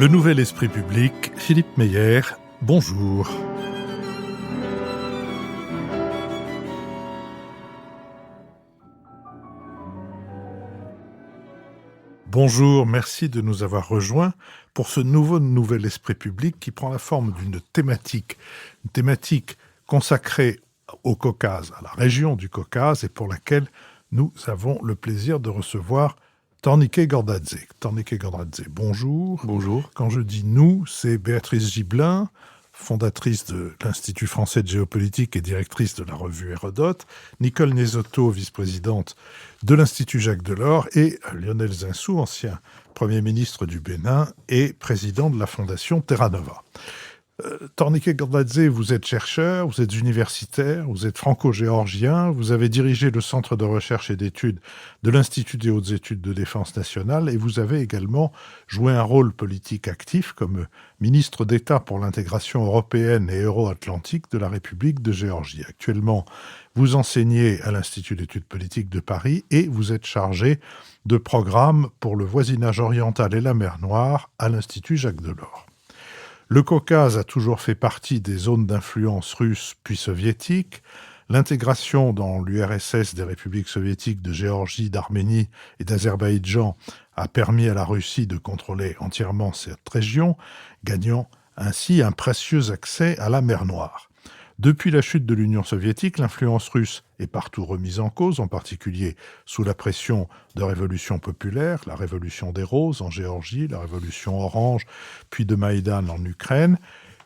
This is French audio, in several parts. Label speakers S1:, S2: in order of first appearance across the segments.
S1: Le Nouvel Esprit Public, Philippe Meyer, bonjour. Bonjour, merci de nous avoir rejoints pour ce Nouvel Esprit Public qui prend la forme d'une thématique, une thématique consacrée au Caucase, à la région du Caucase, et pour laquelle nous avons le plaisir de recevoir Tornike Gordadze. Tornike Gordadze, bonjour.
S2: Bonjour.
S1: Quand je dis nous, c'est Béatrice Gibelin, fondatrice de l'Institut français de géopolitique et directrice de la revue Hérodote, Nicole Nesotto, vice-présidente de l'Institut Jacques Delors, et Lionel Zinsou, ancien Premier ministre du Bénin et président de la Fondation Terra Nova. Tornike Gordadze, vous êtes chercheur, vous êtes universitaire, vous êtes franco-géorgien, vous avez dirigé le centre de recherche et d'études de l'Institut des hautes études de défense nationale et vous avez également joué un rôle politique actif comme ministre d'État pour l'intégration européenne et euro-atlantique de la République de Géorgie. Actuellement, vous enseignez à l'Institut d'études politiques de Paris et vous êtes chargé de programme pour le voisinage oriental et la mer Noire à l'Institut Jacques Delors. Le Caucase a toujours fait partie des zones d'influence russe puis soviétique. L'intégration dans l'URSS des républiques soviétiques de Géorgie, d'Arménie et d'Azerbaïdjan a permis à la Russie de contrôler entièrement cette région, gagnant ainsi un précieux accès à la mer Noire. Depuis la chute de l'Union soviétique, l'influence russe est partout remise en cause, en particulier sous la pression de révolutions populaires, la révolution des Roses en Géorgie, la révolution orange, puis de Maïdan en Ukraine.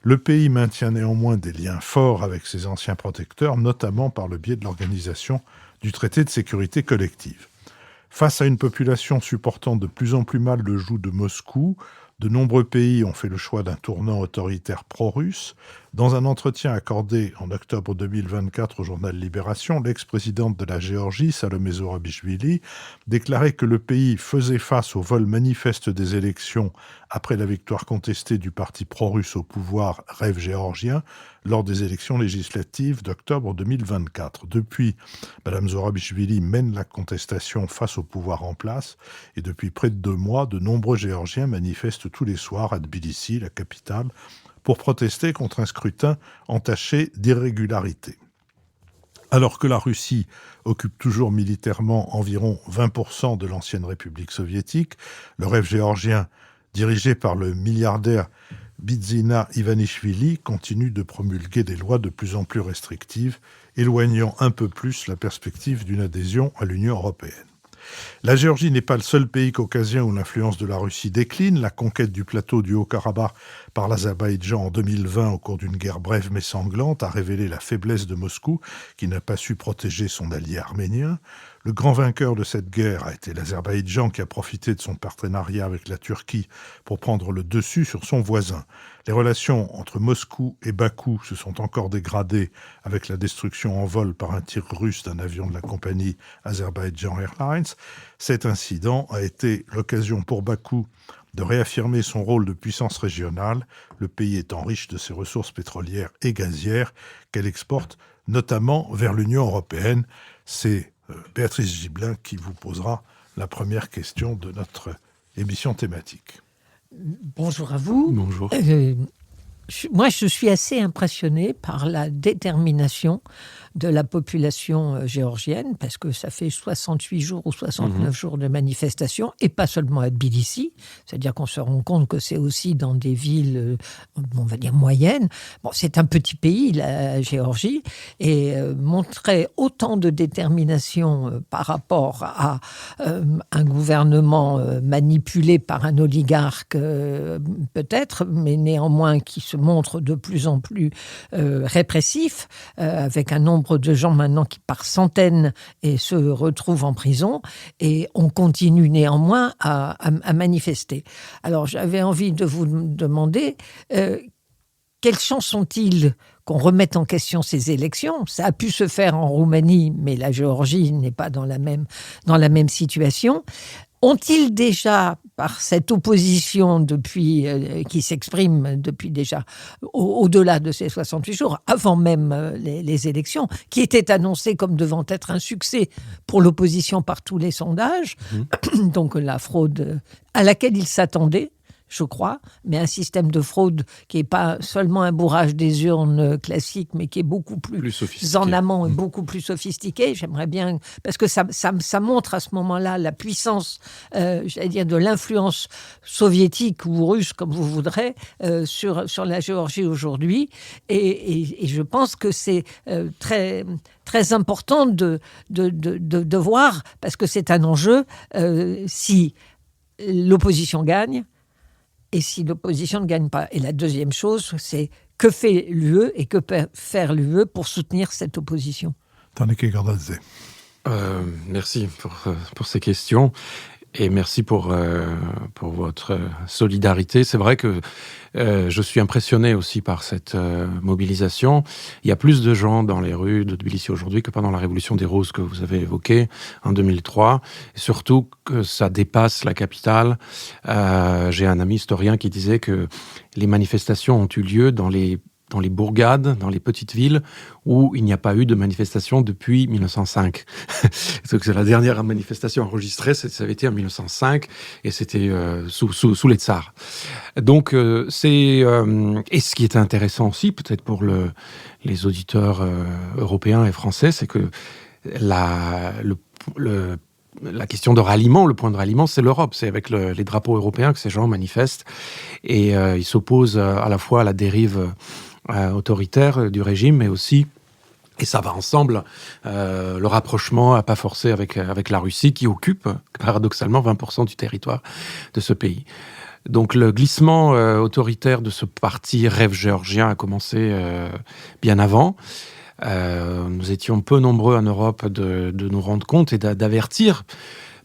S1: Le pays maintient néanmoins des liens forts avec ses anciens protecteurs, notamment par le biais de l'organisation du traité de sécurité collective. Face à une population supportant de plus en plus mal le joug de Moscou, de nombreux pays ont fait le choix d'un tournant autoritaire pro-russe. Dans un entretien accordé en octobre 2024 au journal Libération, l'ex-présidente de la Géorgie, Salomé Zourabichvili, déclarait que le pays faisait face au vol manifeste des élections après la victoire contestée du parti pro-russe au pouvoir Rêve géorgien lors des élections législatives d'octobre 2024. Depuis, Mme Zourabichvili mène la contestation face au pouvoir en place et depuis près de 2 mois, de nombreux Géorgiens manifestent tous les soirs à Tbilissi, la capitale, pour protester contre un scrutin entaché d'irrégularité. Alors que la Russie occupe toujours militairement environ 20% de l'ancienne République soviétique, le Rêve géorgien, dirigé par le milliardaire Bidzina Ivanishvili, continue de promulguer des lois de plus en plus restrictives, éloignant un peu plus la perspective d'une adhésion à l'Union européenne. La Géorgie n'est pas le seul pays caucasien où l'influence de la Russie décline. La conquête du plateau du Haut-Karabakh par l'Azerbaïdjan en 2020 au cours d'une guerre brève mais sanglante a révélé la faiblesse de Moscou qui n'a pas su protéger son allié arménien. Le grand vainqueur de cette guerre a été l'Azerbaïdjan qui a profité de son partenariat avec la Turquie pour prendre le dessus sur son voisin. Les relations entre Moscou et Bakou se sont encore dégradées avec la destruction en vol par un tir russe d'un avion de la compagnie Azerbaijan Airlines. Cet incident a été l'occasion pour Bakou de réaffirmer son rôle de puissance régionale, le pays étant riche de ses ressources pétrolières et gazières qu'elle exporte notamment vers l'Union européenne. C'est Béatrice Gibelin qui vous posera la première question de notre émission thématique.
S3: Bonjour à vous.
S2: Bonjour.
S3: Moi, je suis assez impressionnée par la détermination de la population géorgienne, parce que ça fait 68 jours ou 69 jours de manifestation, et pas seulement à Tbilissi, c'est-à-dire qu'on se rend compte que c'est aussi dans des villes, on va dire, moyennes. Bon, c'est un petit pays, la Géorgie, et montrer autant de détermination par rapport à un gouvernement manipulé par un oligarque, peut-être, mais néanmoins qui se montre de plus en plus répressif, avec un nombre de gens maintenant qui par centaines et se retrouvent en prison, et on continue néanmoins à manifester. Alors j'avais envie de vous demander quelles chances sont-ils qu'on remette en question ces élections? Ça a pu se faire en Roumanie, mais la Géorgie n'est pas dans la même situation. Ont-ils déjà, par cette opposition qui s'exprime depuis déjà au-delà de ces 68 jours, avant même les élections, qui étaient annoncées comme devant être un succès pour l'opposition par tous les sondages, donc la fraude à laquelle ils s'attendaient, je crois, mais un système de fraude qui n'est pas seulement un bourrage des urnes classique, mais qui est beaucoup plus en amont et beaucoup plus sophistiqué. J'aimerais bien, parce que ça montre à ce moment-là la puissance, j'allais dire, de l'influence soviétique ou russe, comme vous voudrez, sur la Géorgie aujourd'hui. Et je pense que c'est très, très important de voir, parce que c'est un enjeu, si l'opposition gagne et si l'opposition ne gagne pas. Et la deuxième chose, c'est que fait l'UE et que peut faire l'UE pour soutenir cette opposition.
S1: Taneke Gardadze.
S2: Merci pour ces questions. Et merci pour votre solidarité. C'est vrai que je suis impressionné aussi par cette mobilisation. Il y a plus de gens dans les rues de Tbilissi aujourd'hui que pendant la Révolution des Roses que vous avez évoquée en 2003. Et surtout que ça dépasse la capitale. J'ai un ami historien qui disait que les manifestations ont eu lieu dans les bourgades, dans les petites villes, où il n'y a pas eu de manifestation depuis 1905. C'est la dernière manifestation enregistrée, ça avait été en 1905, et c'était sous les tsars. Donc, et ce qui est intéressant aussi, peut-être pour les auditeurs européens et français, c'est que la question de ralliement, le point de ralliement, c'est l'Europe. C'est avec les drapeaux européens que ces gens manifestent, et ils s'opposent à la fois à la dérive autoritaire du régime, mais aussi, et ça va ensemble, le rapprochement à pas forcer avec la Russie, qui occupe paradoxalement 20% du territoire de ce pays. Donc le glissement autoritaire de ce parti Rêve géorgien a commencé bien avant. Nous étions peu nombreux en Europe de nous rendre compte et d'avertir.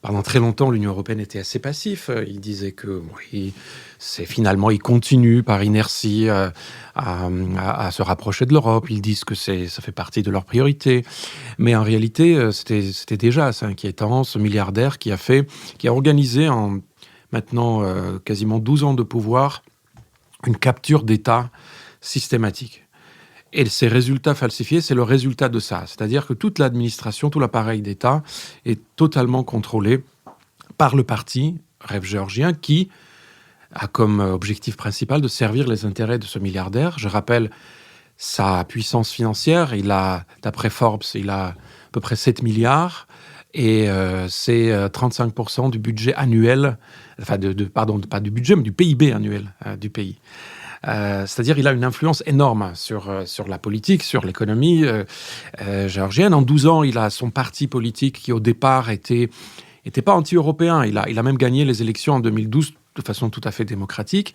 S2: Pendant très longtemps, l'Union européenne était assez passif. Il disait que oui, finalement, il continue par inertie à se rapprocher de l'Europe. Ils disent que ça fait partie de leurs priorités. Mais en réalité, c'était déjà assez inquiétant, ce milliardaire qui a organisé en maintenant quasiment 12 ans de pouvoir une capture d'État systématique. Et ces résultats falsifiés, c'est le résultat de ça. C'est-à-dire que toute l'administration, tout l'appareil d'État est totalement contrôlé par le parti Rêve géorgien qui a comme objectif principal de servir les intérêts de ce milliardaire. Je rappelle sa puissance financière. D'après Forbes, il a à peu près 7 milliards et c'est 35% du budget annuel, enfin pardon, pas du budget, mais du PIB annuel du pays. C'est-à-dire il a une influence énorme sur la politique, sur l'économie géorgienne. En 12 ans, il a son parti politique qui, au départ, était pas anti-européen. Il a même gagné les élections en 2012 de façon tout à fait démocratique,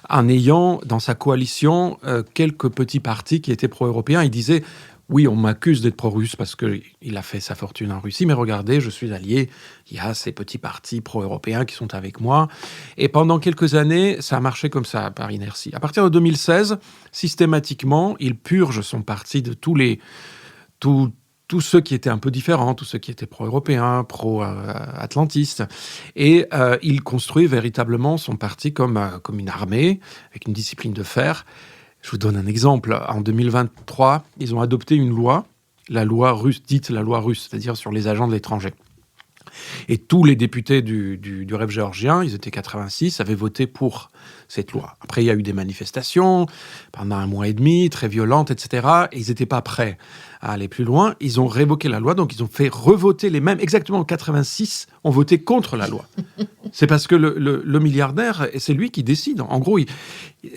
S2: en ayant dans sa coalition quelques petits partis qui étaient pro-européens. Il disait... Oui, on m'accuse d'être pro-russe parce qu'il a fait sa fortune en Russie, mais regardez, je suis allié, il y a ces petits partis pro-européens qui sont avec moi. Et pendant quelques années, ça a marché comme ça, par inertie. À partir de 2016, systématiquement, il purge son parti de tous ceux qui étaient un peu différents, tous ceux qui étaient pro-européens, pro-atlantistes. Et il construit véritablement son parti comme une armée, avec une discipline de fer. Je vous donne un exemple. En 2023, ils ont adopté une loi, la loi russe, dite la loi russe, c'est-à-dire sur les agents de l'étranger. Et tous les députés du Rêve géorgien, ils étaient 86, avaient voté pour cette loi. Après, il y a eu des manifestations pendant 1 mois et demi, très violentes, etc. Et ils n'étaient pas prêts à aller plus loin. Ils ont révoqué la loi, donc ils ont fait revoter les mêmes. Exactement 86 ont voté contre la loi. C'est parce que le milliardaire, c'est lui qui décide. En gros,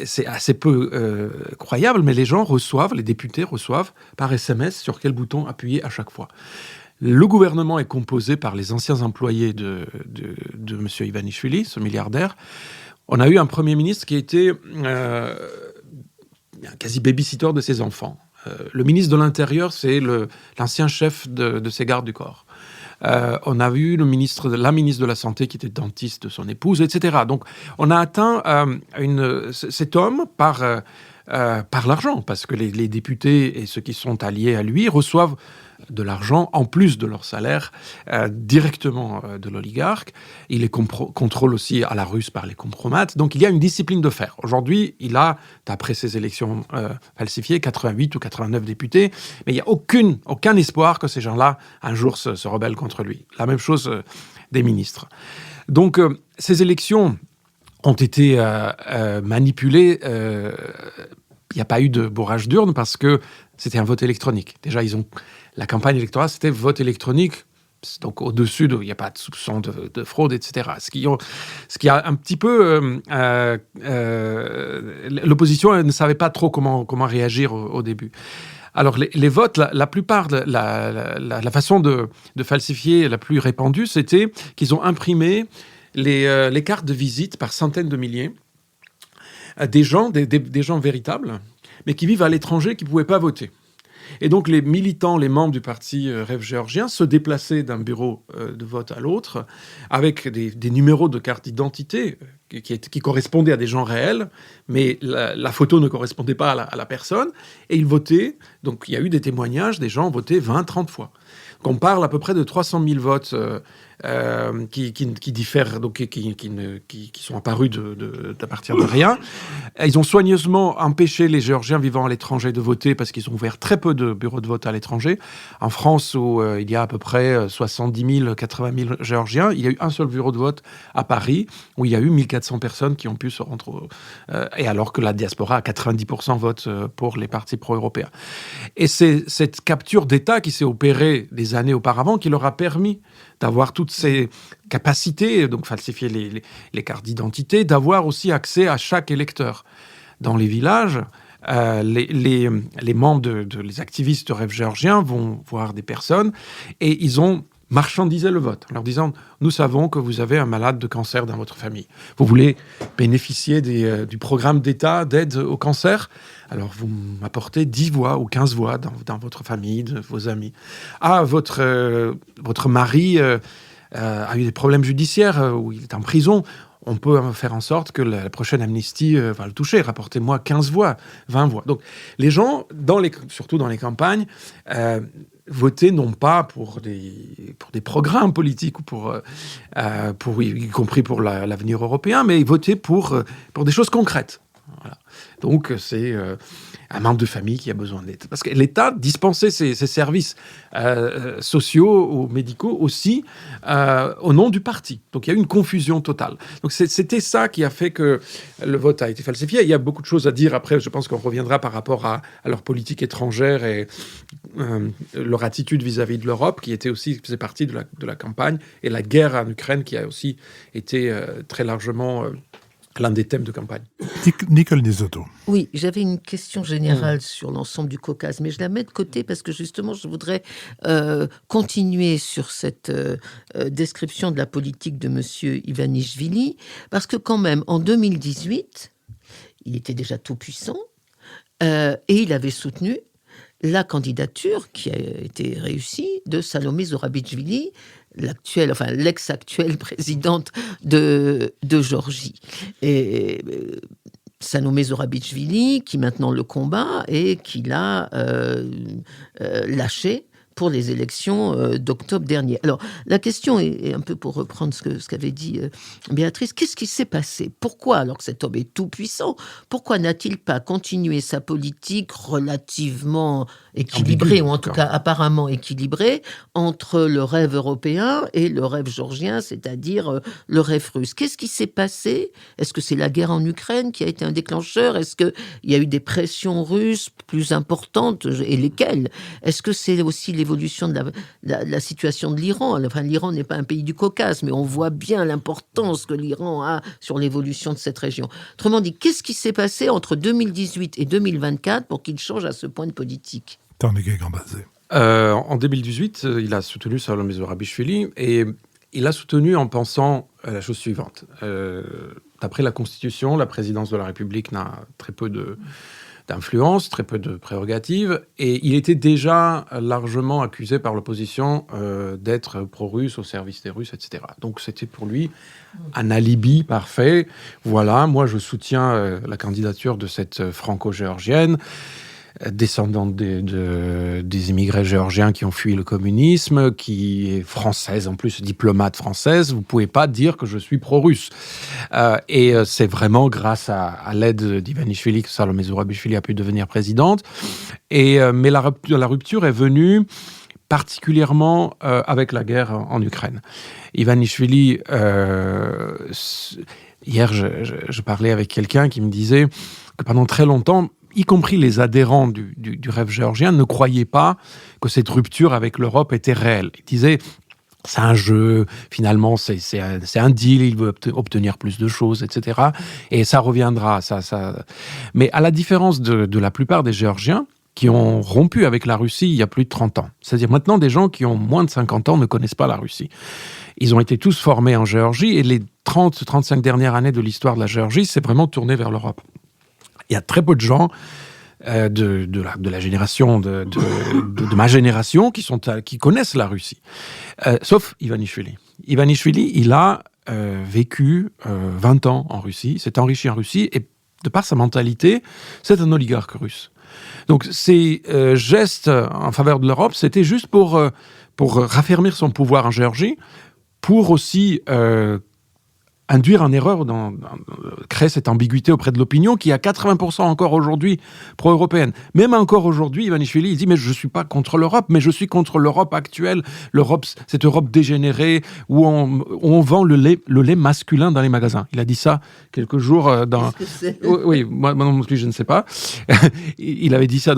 S2: c'est assez peu croyable, mais les députés reçoivent par SMS sur quel bouton appuyer à chaque fois. Le gouvernement est composé par les anciens employés de M. Ivanishvili, ce milliardaire. On a eu un Premier ministre qui était un quasi babysitter de ses enfants. Le ministre de l'Intérieur, c'est l'ancien chef de ses gardes du corps. On a vu la ministre de la Santé qui était dentiste de son épouse, etc. Donc, on a atteint cet homme par l'argent, parce que les députés et ceux qui sont alliés à lui reçoivent de l'argent, en plus de leur salaire, directement de l'oligarque. Il les contrôle aussi à la russe par les compromates. Donc, il y a une discipline de fer. Aujourd'hui, il a, d'après ses élections falsifiées, 88 ou 89 députés, mais il n'y a aucun espoir que ces gens-là, un jour, se rebellent contre lui. La même chose des ministres. Donc, ces élections ont été manipulés. Il n'y a pas eu de bourrage d'urne parce que c'était un vote électronique. Déjà, la campagne électorale, c'était vote électronique. Donc, au-dessus, il n'y a pas de soupçon de fraude, etc. Ce qui a un petit peu... l'opposition ne savait pas trop comment réagir au début. Alors, les votes, la plupart, la façon de falsifier la plus répandue, c'était qu'ils ont imprimé les cartes de visite par centaines de milliers, des gens véritables, mais qui vivent à l'étranger, qui ne pouvaient pas voter. Et donc, les militants, les membres du parti Rêve géorgien se déplaçaient d'un bureau de vote à l'autre avec des numéros de carte d'identité qui correspondaient à des gens réels, mais la photo ne correspondait pas à la personne. Et ils votaient. Donc, il y a eu des témoignages, des gens ont voté 20, 30 fois. Donc, on parle à peu près de 300 000 votes qui diffèrent, donc qui sont apparus à partir de rien. Ils ont soigneusement empêché les Géorgiens vivant à l'étranger de voter parce qu'ils ont ouvert très peu de bureaux de vote à l'étranger. En France, où il y a à peu près 70 000, 80 000 Géorgiens, il y a eu un seul bureau de vote à Paris où il y a eu 1400 personnes qui ont pu se rendre. Et alors que la diaspora, à 90% vote pour les partis pro-européens. Et c'est cette capture d'État qui s'est opérée des années auparavant qui leur a permis d'avoir toutes ces capacités, donc falsifier les cartes d'identité, d'avoir aussi accès à chaque électeur. Dans les villages, les membres les activistes de Rêve géorgien vont voir des personnes et ils ont marchandisé le vote en leur disant « Nous savons que vous avez un malade de cancer dans votre famille. Vous voulez bénéficier du programme d'État d'aide au cancer ? Alors vous m'apportez 10 voix ou 15 voix dans votre famille, de vos amis. Ah, votre mari a eu des problèmes judiciaires ou il est en prison. On peut faire en sorte que la prochaine amnistie va le toucher. Rapportez-moi 15 voix, 20 voix. » Donc les gens, surtout dans les campagnes, votaient non pas pour des programmes politiques ou y compris pour l'avenir européen, mais ils votaient pour des choses concrètes. Voilà. Donc, c'est un membre de famille qui a besoin d'aide. Parce que l'État dispensait ses services sociaux ou médicaux aussi au nom du parti. Donc, il y a eu une confusion totale. Donc, c'était ça qui a fait que le vote a été falsifié. Il y a beaucoup de choses à dire. Après, je pense qu'on reviendra par rapport à leur politique étrangère et leur attitude vis-à-vis de l'Europe, qui faisait partie de la campagne, et la guerre en Ukraine, qui a aussi été très largement... l'un des thèmes de campagne.
S1: Nicole Nesotto.
S4: Oui, j'avais une question générale sur l'ensemble du Caucase, mais je la mets de côté parce que justement, je voudrais continuer sur cette description de la politique de M. Ivanishvili, parce que quand même, en 2018, il était déjà tout puissant et il avait soutenu la candidature qui a été réussie de Salomé Zourabichvili, l'ex-actuelle présidente de Géorgie. Et Salomé Zourabichvili, qui maintenant le combat et qui l'a lâché pour les élections d'octobre dernier. Alors, la question est un peu pour reprendre ce qu'avait dit Béatrice. Qu'est-ce qui s'est passé ? Pourquoi, alors que cet homme est tout puissant, pourquoi n'a-t-il pas continué sa politique relativement équilibrée, ou en tout cas apparemment équilibrée, entre le rêve européen et le rêve géorgien, c'est-à-dire le rêve russe ? Qu'est-ce qui s'est passé ? Est-ce que c'est la guerre en Ukraine qui a été un déclencheur ? Est-ce qu'il y a eu des pressions russes plus importantes ? Et lesquelles ? Est-ce que c'est aussi l'évolution de la situation de l'Iran ? Enfin, l'Iran n'est pas un pays du Caucase, mais on voit bien l'importance que l'Iran a sur l'évolution de cette région. Autrement dit, qu'est-ce qui s'est passé entre 2018 et 2024 pour qu'il change à ce point de politique ?
S2: En 2018, il a soutenu Salomé Zourabichvili et il a soutenu en pensant à la chose suivante. D'après la Constitution, la présidence de la République n'a très peu d'influence, très peu de prérogatives, et il était déjà largement accusé par l'opposition d'être pro-russe, au service des Russes, etc. Donc c'était pour lui un alibi parfait. Voilà, moi je soutiens la candidature de cette franco-géorgienne, descendante des immigrés géorgiens qui ont fui le communisme, qui est française en plus, diplomate française. Vous ne pouvez pas dire que je suis pro-russe. Et c'est vraiment grâce à l'aide d'Ivanishvili que Salomé Zourabichvili a pu devenir présidente. Mais la rupture est venue particulièrement avec la guerre en Ukraine. Ivanishvili, hier, je parlais avec quelqu'un qui me disait que pendant très longtemps, y compris les adhérents du rêve géorgien, ne croyaient pas que cette rupture avec l'Europe était réelle. Ils disaient, c'est un jeu, finalement, c'est un deal, il veut obtenir plus de choses, etc. Et ça reviendra. Mais à la différence de la plupart des Géorgiens, qui ont rompu avec la Russie il y a plus de 30 ans. C'est-à-dire maintenant, des gens qui ont moins de 50 ans ne connaissent pas la Russie. Ils ont été tous formés en Géorgie et les 30-35 dernières années de l'histoire de la Géorgie, c'est vraiment tourné vers l'Europe. Il y a très peu de gens de la génération, de ma génération, qui connaissent la Russie. Sauf Ivanishvili. Ivanishvili, il a vécu 20 ans en Russie, s'est enrichi en Russie, et de par sa mentalité, c'est un oligarque russe. Donc ces gestes en faveur de l'Europe, c'était juste pour raffermir son pouvoir en Géorgie, pour aussi induire en erreur, créer cette ambiguïté auprès de l'opinion qui est à 80% encore aujourd'hui pro-européenne. Même encore aujourd'hui, Ivanishvili, il dit « mais je ne suis pas contre l'Europe, mais je suis contre l'Europe actuelle, cette Europe dégénérée où on vend le lait masculin dans les magasins ». Il a dit ça quelques jours dans...
S4: Qu'est-ce que c'est ?
S2: Oui, moi non plus, je ne sais pas. Il avait dit ça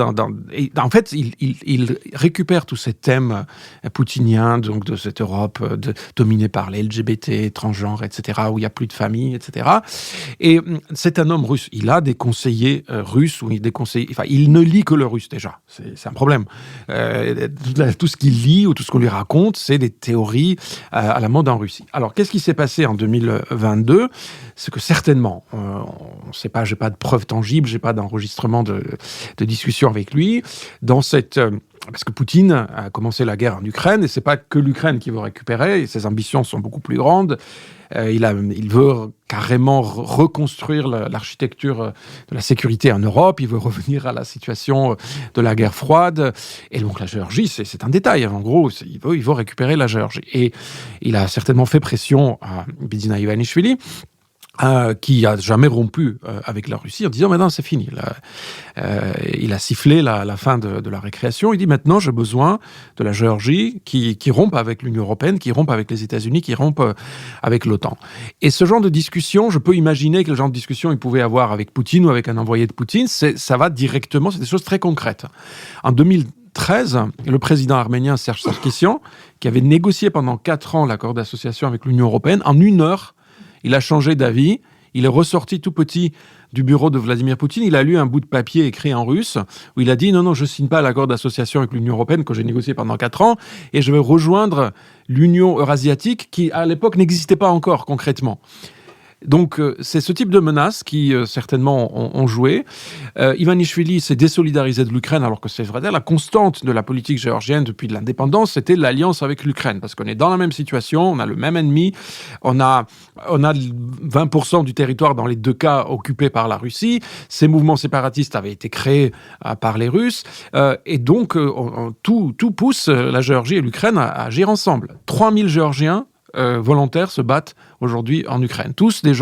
S2: et en fait, il récupère tous ces thèmes poutiniens, donc de cette Europe dominée par les LGBT, transgenres, etc., où il n'y a plus de famille, etc. Et c'est un homme russe. Il a des conseillers russes, il ne lit que le russe déjà. C'est un problème. Tout ce qu'il lit ou tout ce qu'on lui raconte, c'est des théories à la mode en Russie. Alors, qu'est-ce qui s'est passé en 2022 ? C'est que certainement, on ne sait pas, j'ai pas de preuves tangibles, j'ai pas d'enregistrement de discussion avec lui, parce que Poutine a commencé la guerre en Ukraine, et c'est pas que l'Ukraine qu'il veut récupérer, et ses ambitions sont beaucoup plus grandes. Il veut carrément reconstruire l'architecture de la sécurité en Europe, il veut revenir à la situation de la guerre froide, et donc la Géorgie, c'est un détail. En gros, il veut récupérer la Géorgie. Et il a certainement fait pression à Bidzina Ivanishvili, qui a jamais rompu avec la Russie en disant maintenant c'est fini. Il a sifflé la fin de la récréation. Il dit maintenant j'ai besoin de la Géorgie qui rompe avec l'Union européenne, qui rompe avec les États-Unis, qui rompe avec l'OTAN. Et ce genre de discussion, je peux imaginer que le genre de discussion il pouvait avoir avec Poutine ou avec un envoyé de Poutine, ça va directement, c'est des choses très concrètes. En 2013, le président arménien Serge Sarkissian, qui avait négocié pendant 4 ans l'accord d'association avec l'Union européenne, en 1 heure, il a changé d'avis, il est ressorti tout petit du bureau de Vladimir Poutine, il a lu un bout de papier écrit en russe, où il a dit « Non, je ne signe pas l'accord d'association avec l'Union européenne que j'ai négocié pendant 4 ans, et je vais rejoindre l'Union eurasiatique qui, à l'époque, n'existait pas encore concrètement ». Donc, c'est ce type de menaces qui, certainement, ont joué. Ivanishvili s'est désolidarisé de l'Ukraine, alors que c'est vrai, la constante de la politique géorgienne depuis l'indépendance, c'était l'alliance avec l'Ukraine, parce qu'on est dans la même situation, on a le même ennemi, on a 20% du territoire dans les 2 cas occupé par la Russie, ces mouvements séparatistes avaient été créés par les Russes, et donc, tout pousse la Géorgie et l'Ukraine à agir ensemble. 3000 Géorgiens volontaires se battent aujourd'hui en Ukraine. Tous des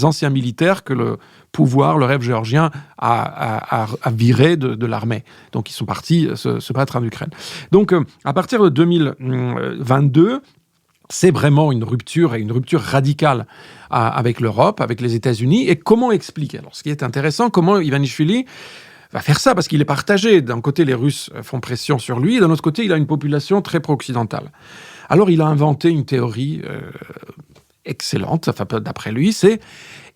S2: anciens militaires que le pouvoir, le rêve géorgien a viré de l'armée. Donc ils sont partis se battre en Ukraine. Donc à partir de 2022, c'est vraiment une rupture radicale avec l'Europe, avec les États-Unis. Et comment expliquer ? Alors ce qui est intéressant, comment Ivanishvili va faire ça, parce qu'il est partagé. D'un côté, les Russes font pression sur lui, et d'un autre côté, il a une population très pro-occidentale. Alors, il a inventé une théorie excellente, enfin, d'après lui, c'est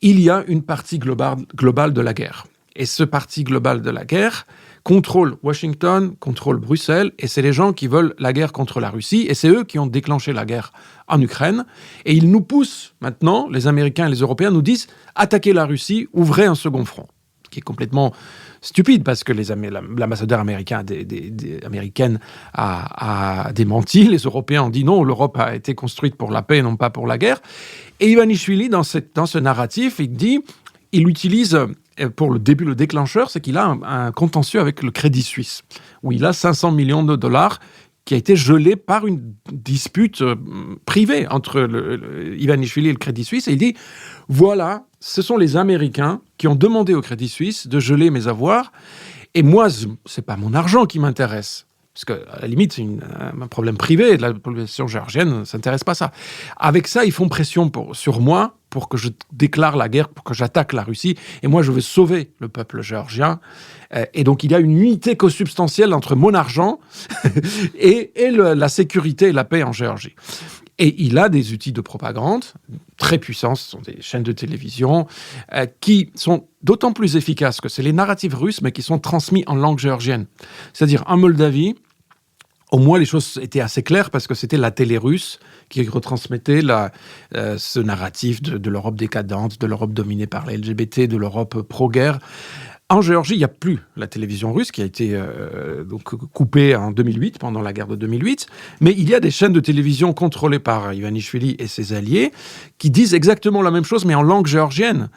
S2: il y a une partie globale de la guerre. Et ce parti global de la guerre contrôle Washington, contrôle Bruxelles, et c'est les gens qui veulent la guerre contre la Russie, et c'est eux qui ont déclenché la guerre en Ukraine. Et ils nous poussent maintenant, les Américains et les Européens nous disent « Attaquez la Russie, ouvrez un second front », ce qui est complètement stupide, parce que l'ambassadeur américaine a démenti. Les Européens ont dit non, l'Europe a été construite pour la paix, non pas pour la guerre. Et Ivanishvili, dans ce narratif, il utilise, pour le début, le déclencheur, c'est qu'il a un contentieux avec le Crédit Suisse, où il a 500 millions de dollars qui a été gelé par une dispute privée entre Ivanishvili et le Crédit Suisse. Et il dit, voilà, ce sont les Américains qui ont demandé au Crédit Suisse de geler mes avoirs. Et moi, c'est pas mon argent qui m'intéresse. Parce qu'à la limite, c'est un problème privé de la population géorgienne, ne s'intéresse pas à ça. Avec ça, ils font pression sur moi pour que je déclare la guerre, pour que j'attaque la Russie. Et moi, je veux sauver le peuple géorgien. Et donc, il y a une unité consubstantielle entre mon argent et la sécurité et la paix en Géorgie. Et il a des outils de propagande très puissants, ce sont des chaînes de télévision, qui sont d'autant plus efficaces que c'est les narratifs russes, mais qui sont transmis en langue géorgienne. C'est-à-dire, en Moldavie, au moins les choses étaient assez claires parce que c'était la télé russe qui retransmettait ce narratif de l'Europe décadente, de l'Europe dominée par les LGBT, de l'Europe pro-guerre. En Géorgie, il n'y a plus la télévision russe qui a été donc coupée en 2008, pendant la guerre de 2008, mais il y a des chaînes de télévision contrôlées par Ivanishvili et ses alliés qui disent exactement la même chose, mais en langue géorgienne.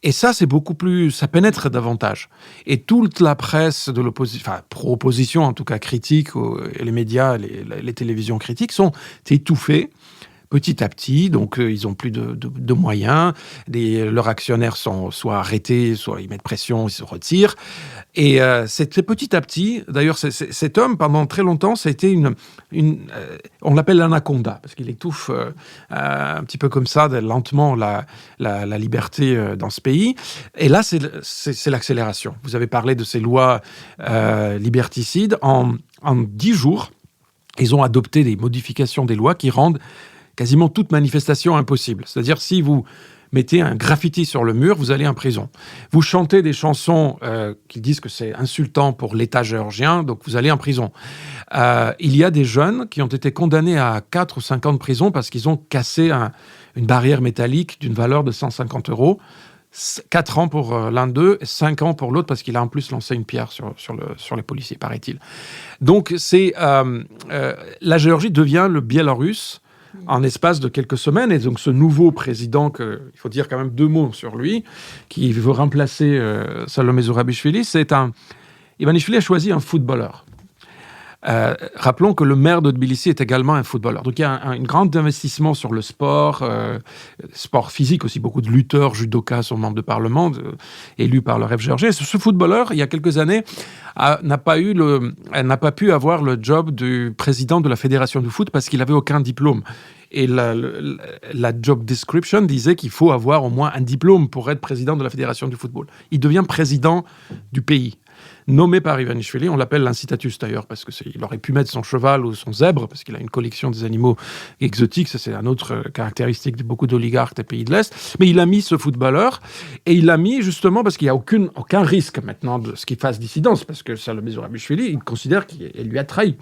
S2: Et ça, c'est beaucoup plus... ça pénètre davantage. Et toute la presse de l'opposition, enfin, pro-opposition, en tout cas critique, et les médias, les télévisions critiques sont étouffées petit à petit, donc ils ont plus de moyens, leurs actionnaires sont soit arrêtés, soit ils mettent pression, ils se retirent, et c'est petit à petit, d'ailleurs cet homme, pendant très longtemps, ça a été on l'appelle l'anaconda, parce qu'il étouffe un petit peu comme ça, lentement, la liberté dans ce pays, et là c'est l'accélération. Vous avez parlé de ces lois liberticides, en 10 jours, ils ont adopté des modifications des lois qui rendent quasiment toute manifestation impossible. C'est-à-dire, si vous mettez un graffiti sur le mur, vous allez en prison. Vous chantez des chansons qui disent que c'est insultant pour l'État géorgien, donc vous allez en prison. Il y a des jeunes qui ont été condamnés à 4 ou 5 ans de prison parce qu'ils ont cassé une barrière métallique d'une valeur de 150 €. 4 ans pour l'un d'eux, 5 ans pour l'autre, parce qu'il a en plus lancé une pierre sur les policiers, paraît-il. Donc, la Géorgie devient le Biélorusse en espace de quelques semaines. Et donc, ce nouveau président, il faut dire quand même 2 mots sur lui, qui veut remplacer Salomé Zourabichvili, Ivanishvili a choisi un footballeur. Rappelons que le maire de Tbilissi est également un footballeur. Donc il y a un grand investissement sur le sport, sport physique aussi. Beaucoup de lutteurs, judokas sont membres de parlement, élus par le rêve géorgien. Ce footballeur, il y a quelques années, n'a pas pu avoir le job du président de la fédération du foot parce qu'il n'avait aucun diplôme. Et la job description disait qu'il faut avoir au moins un diplôme pour être président de la fédération du football. Il devient président du pays. Nommé par Ivanishvili, on l'appelle l'incitatus d'ailleurs, parce qu'il aurait pu mettre son cheval ou son zèbre, parce qu'il a une collection des animaux exotiques, ça c'est une autre caractéristique de beaucoup d'oligarques des pays de l'Est, mais il a mis ce footballeur, et il l'a mis justement parce qu'il n'y a aucun risque maintenant de ce qu'il fasse dissidence, parce que Salomé Zourabichvili, il considère qu'il lui a trahi.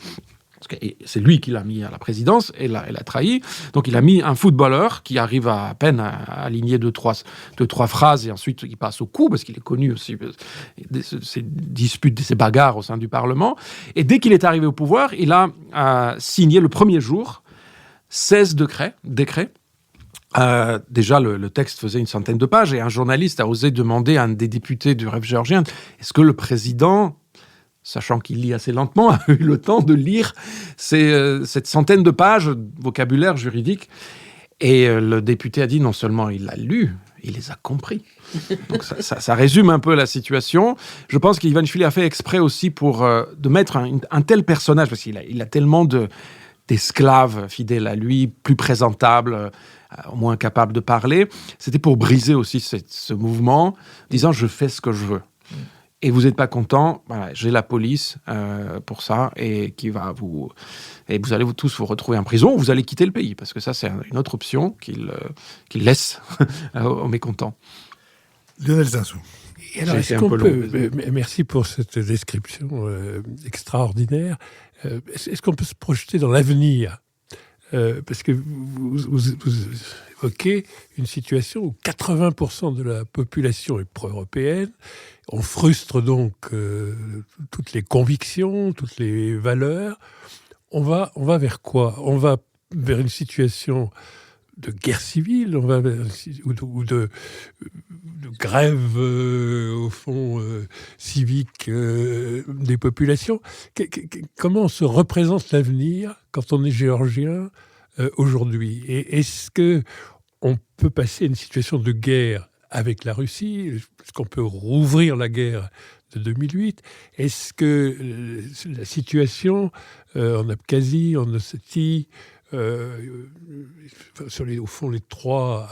S2: Parce que c'est lui qui l'a mis à la présidence et l'a trahi. Donc il a mis un footballeur qui arrive à peine à aligner deux, trois phrases et ensuite il passe au coup parce qu'il est connu aussi de ses disputes, de ses bagarres au sein du Parlement. Et dès qu'il est arrivé au pouvoir, il a signé le premier jour 16 décrets. Déjà, le texte faisait une centaine de pages et un journaliste a osé demander à un des députés du rêve géorgien, est-ce que le président, sachant qu'il lit assez lentement, a eu le temps de lire cette centaine de pages de vocabulaire juridique. Et le député a dit non seulement il l'a lu, il les a compris. Donc ça résume un peu la situation. Je pense qu'Ivanishvili a fait exprès aussi de mettre un tel personnage, parce qu'il a tellement d'esclaves fidèles à lui, plus présentables, au moins capables de parler. C'était pour briser aussi ce mouvement, disant je fais ce que je veux. Et vous n'êtes pas content, voilà, j'ai la police pour ça, et vous allez tous vous retrouver en prison, ou vous allez quitter le pays, parce que ça, c'est une autre option qu'il laisse aux mécontents.
S1: Lionel Zinsou.
S5: Et alors, merci pour cette description extraordinaire. Est-ce qu'on peut se projeter dans l'avenir ? Parce que vous évoquez une situation où 80% de la population est pro-européenne. On frustre donc toutes les convictions, toutes les valeurs. On va vers quoi ? On va vers une situation de guerre civile, on va vers, ou de grève, au fond, civique des populations. Comment on se représente l'avenir quand on est géorgien aujourd'hui ? Et est-ce qu'on peut passer à une situation de guerre avec la Russie ? Est-ce qu'on peut rouvrir la guerre de 2008. Est-ce que la situation en Abkhazie, en Ossétie, au fond les trois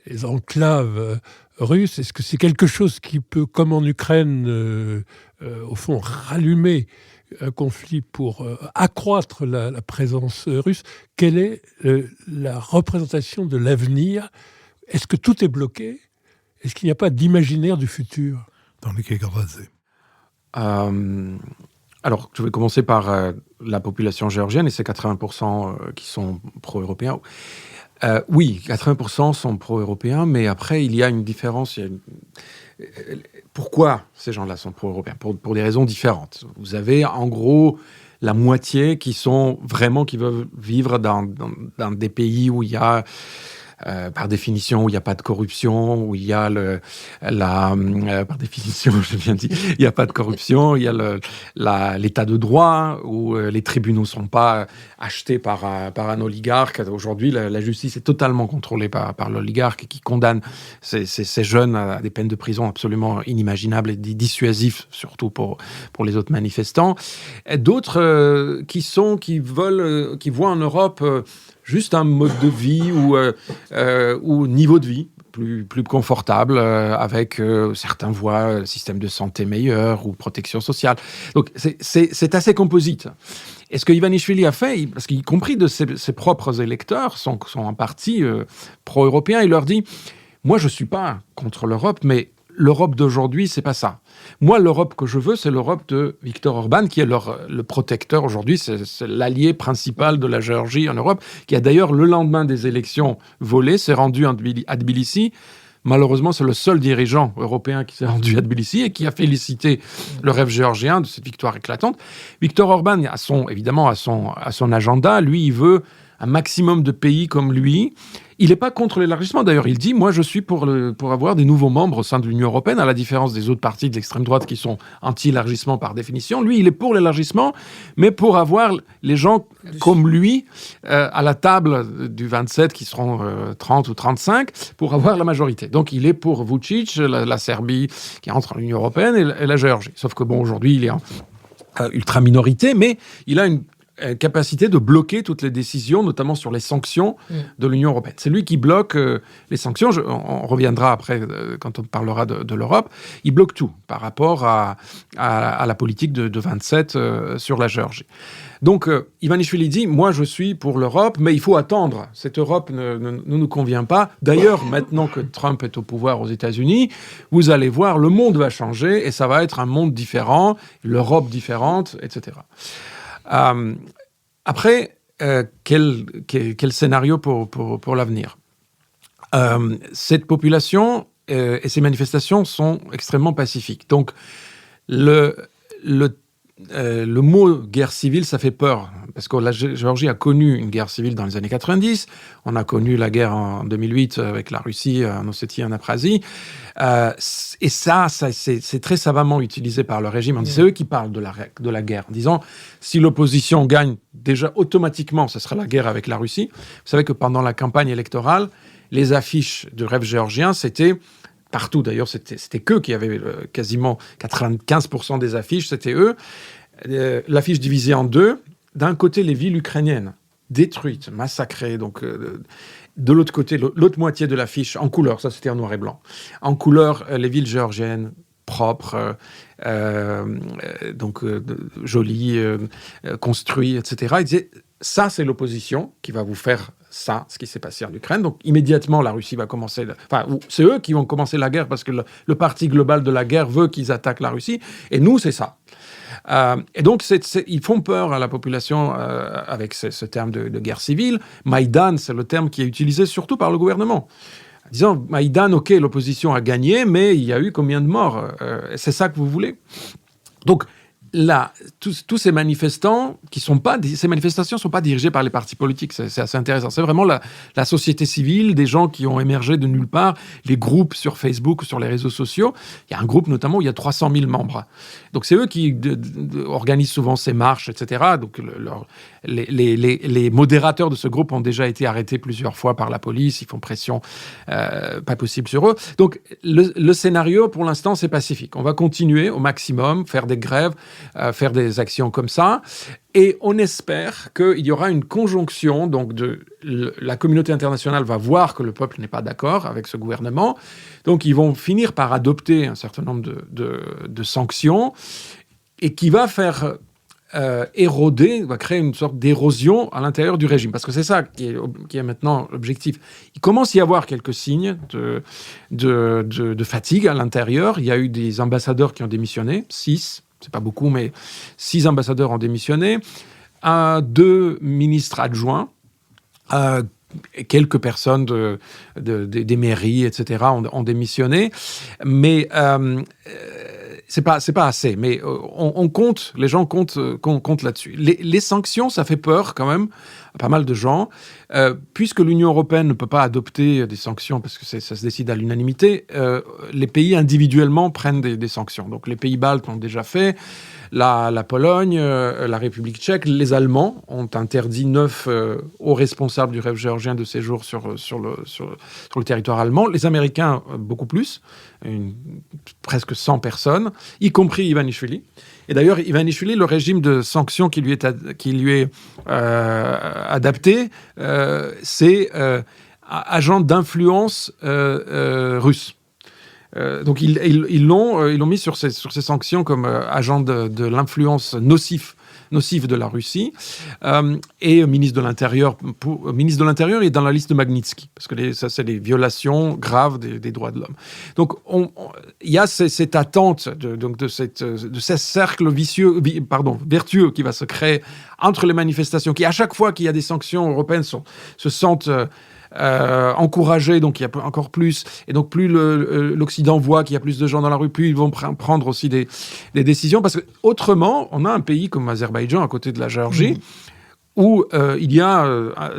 S5: les enclaves russes, est-ce que c'est quelque chose qui peut, comme en Ukraine, au fond rallumer un conflit pour accroître la présence russe? Quelle est la représentation de l'avenir? Est-ce que tout est bloqué? Est-ce qu'il n'y a pas d'imaginaire du futur
S1: dans les Kekradze?
S2: Alors, je vais commencer par la population géorgienne et ces 80% qui sont pro-européens. Oui, 80% sont pro-européens, mais après, il y a une différence. Pourquoi ces gens-là sont pro-européens? Pour des raisons différentes. Vous avez, en gros, la moitié qui veulent vivre dans des pays où il y a... par définition, où il n'y a pas de corruption, où il y a par définition, j'ai bien dit, il n'y a pas de corruption, il y a l'état de droit, où les tribunaux ne sont pas achetés par un oligarque. Aujourd'hui, la justice est totalement contrôlée par l'oligarque qui condamne ces jeunes à des peines de prison absolument inimaginables et dissuasifs, surtout pour les autres manifestants. Et d'autres qui voient en Europe... juste un mode de vie ou niveau de vie plus confortable, avec certains voient système de santé meilleur ou protection sociale. Donc c'est assez composite. Et ce que Ivanishvili a fait, parce qu'y compris de ses propres électeurs, sont en partie pro-européens, il leur dit « Moi, je ne suis pas contre l'Europe, mais l'Europe d'aujourd'hui, c'est pas ça. Moi, l'Europe que je veux, c'est l'Europe de Viktor Orban, qui est le protecteur aujourd'hui, c'est l'allié principal de la Géorgie en Europe, qui a d'ailleurs, le lendemain des élections volées, s'est rendu à Tbilissi. Malheureusement, c'est le seul dirigeant européen qui s'est rendu à Tbilissi et qui a félicité le rêve géorgien de cette victoire éclatante. Viktor Orban, évidemment, à son agenda, lui, il veut un maximum de pays comme lui. Il n'est pas contre l'élargissement. D'ailleurs, il dit « Moi, je suis pour avoir des nouveaux membres au sein de l'Union européenne, à la différence des autres partis de l'extrême droite qui sont anti-élargissement par définition. Lui, il est pour l'élargissement, mais pour avoir les gens comme lui à la table du 27, qui seront 30 ou 35, pour avoir la majorité. Donc, il est pour Vučić, la Serbie qui entre dans l'Union européenne, et la Géorgie. Sauf que, aujourd'hui, il est en ultra-minorité, mais il a une capacité de bloquer toutes les décisions, notamment sur les sanctions de l'Union européenne. C'est lui qui bloque les sanctions. On reviendra après, quand on parlera de l'Europe. Il bloque tout par rapport à la politique de 27 sur la Géorgie. Donc, Ivanishvili dit « Moi, je suis pour l'Europe, mais il faut attendre. Cette Europe ne nous convient pas. D'ailleurs, maintenant que Trump est au pouvoir aux États-Unis, vous allez voir, le monde va changer et ça va être un monde différent, l'Europe différente, etc. » Après, quel scénario pour l'avenir? Cette population et ces manifestations sont extrêmement pacifiques. Donc, le mot guerre civile, ça fait peur, parce que la Géorgie a connu une guerre civile dans les années 90, on a connu la guerre en 2008 avec la Russie en Ossétie, en Abkhazie, et ça c'est très savamment utilisé par le régime. C'est eux qui parlent de la guerre, en disant si l'opposition gagne, déjà automatiquement, ce sera la guerre avec la Russie. Vous savez que pendant la campagne électorale, les affiches du rêve géorgien, c'était partout, d'ailleurs, c'était qu'eux qui avaient quasiment 95% des affiches, c'était eux. L'affiche divisée en deux. D'un côté, les villes ukrainiennes, détruites, massacrées. Donc, de l'autre côté, l'autre moitié de l'affiche, en couleur, ça c'était en noir et blanc. En couleur, les villes géorgiennes, propres, jolies, construites, etc. Ils disaient, ça c'est l'opposition qui va vous faire ça, ce qui s'est passé en Ukraine. Donc, immédiatement, la Russie va commencer... c'est eux qui vont commencer la guerre parce que le parti global de la guerre veut qu'ils attaquent la Russie. Et nous, c'est ça. Et donc, ils font peur à la population avec ce terme de guerre civile. Maïdan, c'est le terme qui est utilisé surtout par le gouvernement. Disons, Maïdan, OK, l'opposition a gagné, mais il y a eu combien de morts? C'est ça que vous voulez? Donc, là, tous ces manifestants ces manifestations ne sont pas dirigées par les partis politiques. C'est assez intéressant. C'est vraiment la société civile, des gens qui ont émergé de nulle part, les groupes sur Facebook ou sur les réseaux sociaux. Il y a un groupe notamment où il y a 300 000 membres. Donc c'est eux qui organisent souvent ces marches, etc. Donc les modérateurs de ce groupe ont déjà été arrêtés plusieurs fois par la police. Ils font pression pas possible sur eux. Donc le scénario, pour l'instant, c'est pacifique. On va continuer au maximum, faire des grèves, faire des actions comme ça. Et on espère qu'il y aura une conjonction, donc la communauté internationale va voir que le peuple n'est pas d'accord avec ce gouvernement, donc ils vont finir par adopter un certain nombre de sanctions, et qui va faire éroder, va créer une sorte d'érosion à l'intérieur du régime, parce que c'est ça qui est maintenant l'objectif. Il commence à y avoir quelques signes de fatigue à l'intérieur. Il y a eu des ambassadeurs qui ont démissionné, 6. C'est pas beaucoup, mais 6 ambassadeurs ont démissionné, 2 ministres adjoints, quelques personnes des mairies, etc., ont démissionné, mais c'est pas assez. Mais on compte, les gens comptent là-dessus. Les sanctions, ça fait peur quand même à pas mal de gens, puisque l'Union européenne ne peut pas adopter des sanctions parce que ça se décide à l'unanimité. Les pays individuellement prennent des sanctions. Donc les pays baltes l'ont déjà fait, la Pologne, la République tchèque, les Allemands ont interdit 9 hauts responsables du rêve géorgien de séjour sur le territoire allemand. Les Américains, beaucoup plus, presque 100 personnes, y compris Ivanishvili. Et d'ailleurs, Ivanishvili, le régime de sanctions qui lui est adapté, c'est agent d'influence russe. Donc ils l'ont mis sur ces sanctions comme agent de l'influence nocive de la Russie, et ministre de l'Intérieur est dans la liste de Magnitsky, parce que ça c'est des violations graves des droits de l'homme. Donc il y a cette attente de ce cercle vertueux qui va se créer entre les manifestations, qui à chaque fois qu'il y a des sanctions européennes se sentent encouragés, donc il y a encore plus, et donc plus l'Occident voit qu'il y a plus de gens dans la rue, plus ils vont prendre aussi des décisions, parce que autrement, on a un pays comme Azerbaïdjan à côté de la Géorgie, où il y a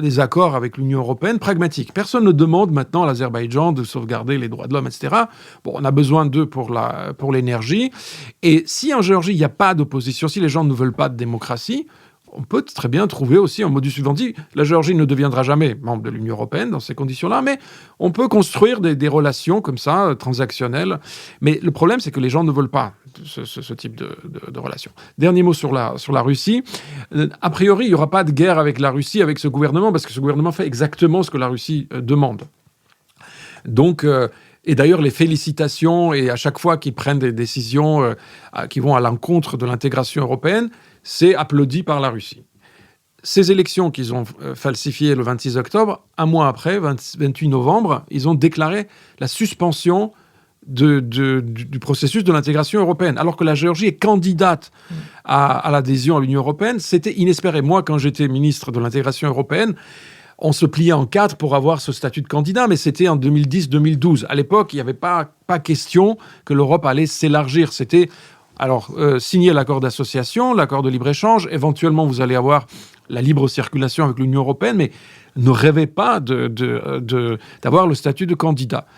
S2: des accords avec l'Union européenne pragmatiques. Personne ne demande maintenant à l'Azerbaïdjan de sauvegarder les droits de l'homme, etc. Bon, on a besoin d'eux pour l'énergie, et si en Géorgie il n'y a pas d'opposition, si les gens ne veulent pas de démocratie, on peut très bien trouver aussi un modus vivendi. La Géorgie ne deviendra jamais membre de l'Union européenne dans ces conditions-là, mais on peut construire des relations comme ça, transactionnelles. Mais le problème, c'est que les gens ne veulent pas ce type de relations. Dernier mot sur la Russie. A priori, il n'y aura pas de guerre avec la Russie, avec ce gouvernement, parce que ce gouvernement fait exactement ce que la Russie demande. Donc... Et d'ailleurs, les félicitations, et à chaque fois qu'ils prennent des décisions qui vont à l'encontre de l'intégration européenne, c'est applaudi par la Russie. Ces élections qu'ils ont falsifiées le 26 octobre, un mois après, 28 novembre, ils ont déclaré la suspension du processus de l'intégration européenne, alors que la Géorgie est candidate à l'adhésion à l'Union européenne. C'était inespéré. Moi, quand j'étais ministre de l'intégration européenne, on se pliait en 4 pour avoir ce statut de candidat, mais c'était en 2010-2012. À l'époque, il n'y avait pas question que l'Europe allait s'élargir. C'était signer l'accord d'association, l'accord de libre-échange. Éventuellement, vous allez avoir la libre circulation avec l'Union européenne, mais ne rêvez pas d'avoir le statut de candidat.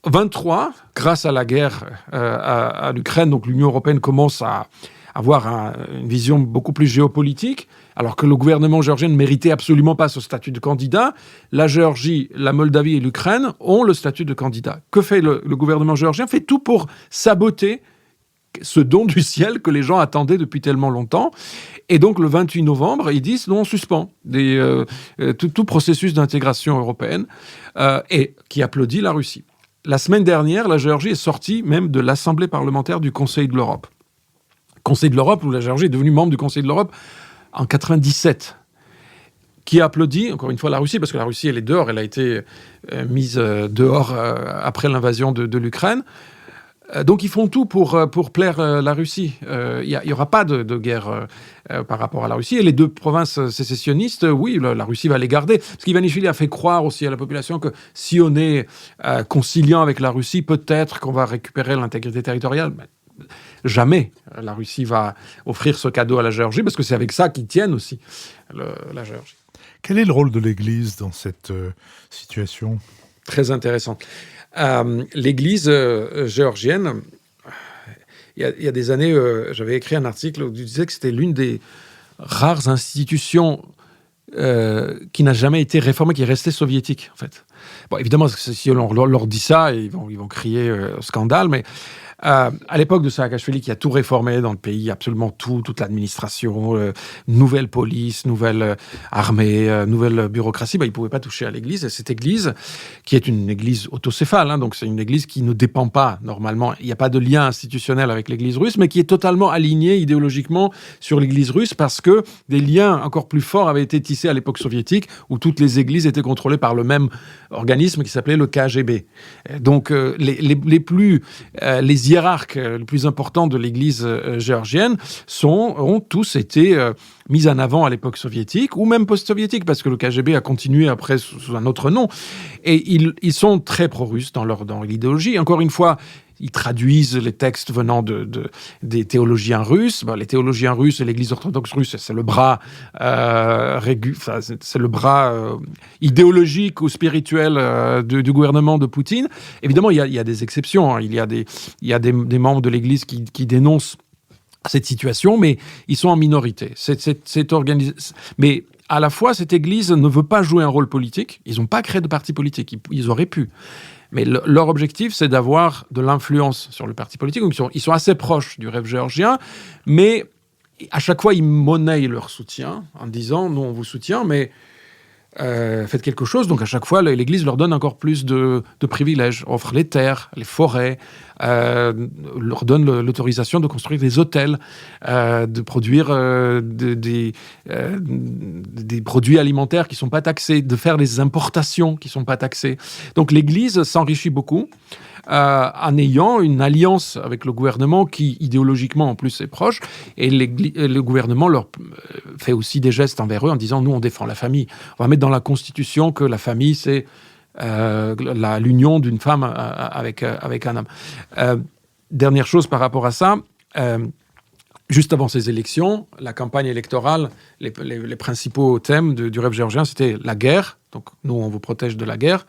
S2: 23, grâce à la guerre à l'Ukraine, donc l'Union européenne commence à avoir une vision beaucoup plus géopolitique, alors que le gouvernement géorgien ne méritait absolument pas ce statut de candidat. La Géorgie, la Moldavie et l'Ukraine ont le statut de candidat. Que fait le gouvernement géorgien ? Fait tout pour saboter ce don du ciel que les gens attendaient depuis tellement longtemps. Et donc, le 28 novembre, ils disent, non, on suspend tout processus d'intégration européenne, et qui applaudit la Russie. La semaine dernière, la Géorgie est sortie même de l'Assemblée parlementaire du Conseil de l'Europe. Conseil de l'Europe, où la Géorgie est devenue membre du Conseil de l'Europe en 97, qui applaudit, encore une fois, la Russie, parce que la Russie, elle est dehors, elle a été mise dehors après l'invasion de l'Ukraine. Donc, ils font tout pour plaire la Russie. Il n'y aura pas de guerre par rapport à la Russie. Et les 2 provinces sécessionnistes, oui, la Russie va les garder. Parce qu'Ivanishvili a fait croire aussi à la population que si on est conciliant avec la Russie, peut-être qu'on va récupérer l'intégrité territoriale. jamais la Russie va offrir ce cadeau à la Géorgie, parce que c'est avec ça qu'ils tiennent aussi la Géorgie.
S1: Quel est le rôle de l'Église dans cette situation ?
S2: Très intéressant. L'Église géorgienne, il y a des années, j'avais écrit un article où je disais que c'était l'une des rares institutions qui n'a jamais été réformée, qui est restée soviétique, en fait. Bon, évidemment, si on leur dit ça, ils vont crier scandale, mais à l'époque de Saakashvili, qui a tout réformé dans le pays, absolument tout, toute l'administration, nouvelle police, nouvelle armée, nouvelle bureaucratie, il ne pouvait pas toucher à l'Église. Et cette Église, qui est une Église autocéphale, donc c'est une Église qui ne dépend pas, normalement, il n'y a pas de lien institutionnel avec l'Église russe, mais qui est totalement alignée idéologiquement sur l'Église russe, parce que des liens encore plus forts avaient été tissés à l'époque soviétique, où toutes les églises étaient contrôlées par le même organisme qui s'appelait le KGB. Donc les hiérarques les plus importants de l'Église géorgienne ont tous été mis en avant à l'époque soviétique, ou même post-soviétique, parce que le KGB a continué après sous un autre nom. Et ils sont très pro-russes dans l'idéologie. Encore une fois, ils traduisent les textes venant des théologiens russes. Les théologiens russes et l'Église orthodoxe russe, c'est le bras, idéologique ou spirituel du gouvernement de Poutine. Évidemment, il y a des exceptions. Il y a des membres de l'Église qui dénoncent cette situation, mais ils sont en minorité. Mais à la fois, cette Église ne veut pas jouer un rôle politique. Ils n'ont pas créé de parti politique. Ils auraient pu. Mais leur objectif, c'est d'avoir de l'influence sur le parti politique. Donc ils sont assez proches du rêve géorgien, mais à chaque fois, ils monnaient leur soutien en disant « nous, on vous soutient, mais faites quelque chose ». Donc à chaque fois, l'Église leur donne encore plus de privilèges, offre les terres, les forêts, leur donne l'autorisation de construire des hôtels, de produire des produits alimentaires qui ne sont pas taxés, de faire des importations qui ne sont pas taxées. Donc l'Église s'enrichit beaucoup en ayant une alliance avec le gouvernement qui, idéologiquement, en plus, est proche. Et le gouvernement leur fait aussi des gestes envers eux en disant « nous, on défend la famille. On va mettre dans la Constitution que la famille, c'est l'union d'une femme avec un homme. » Dernière chose par rapport à ça, juste avant ces élections, la campagne électorale, les principaux thèmes du rêve géorgien, c'était la guerre. Donc nous, on vous protège de la guerre.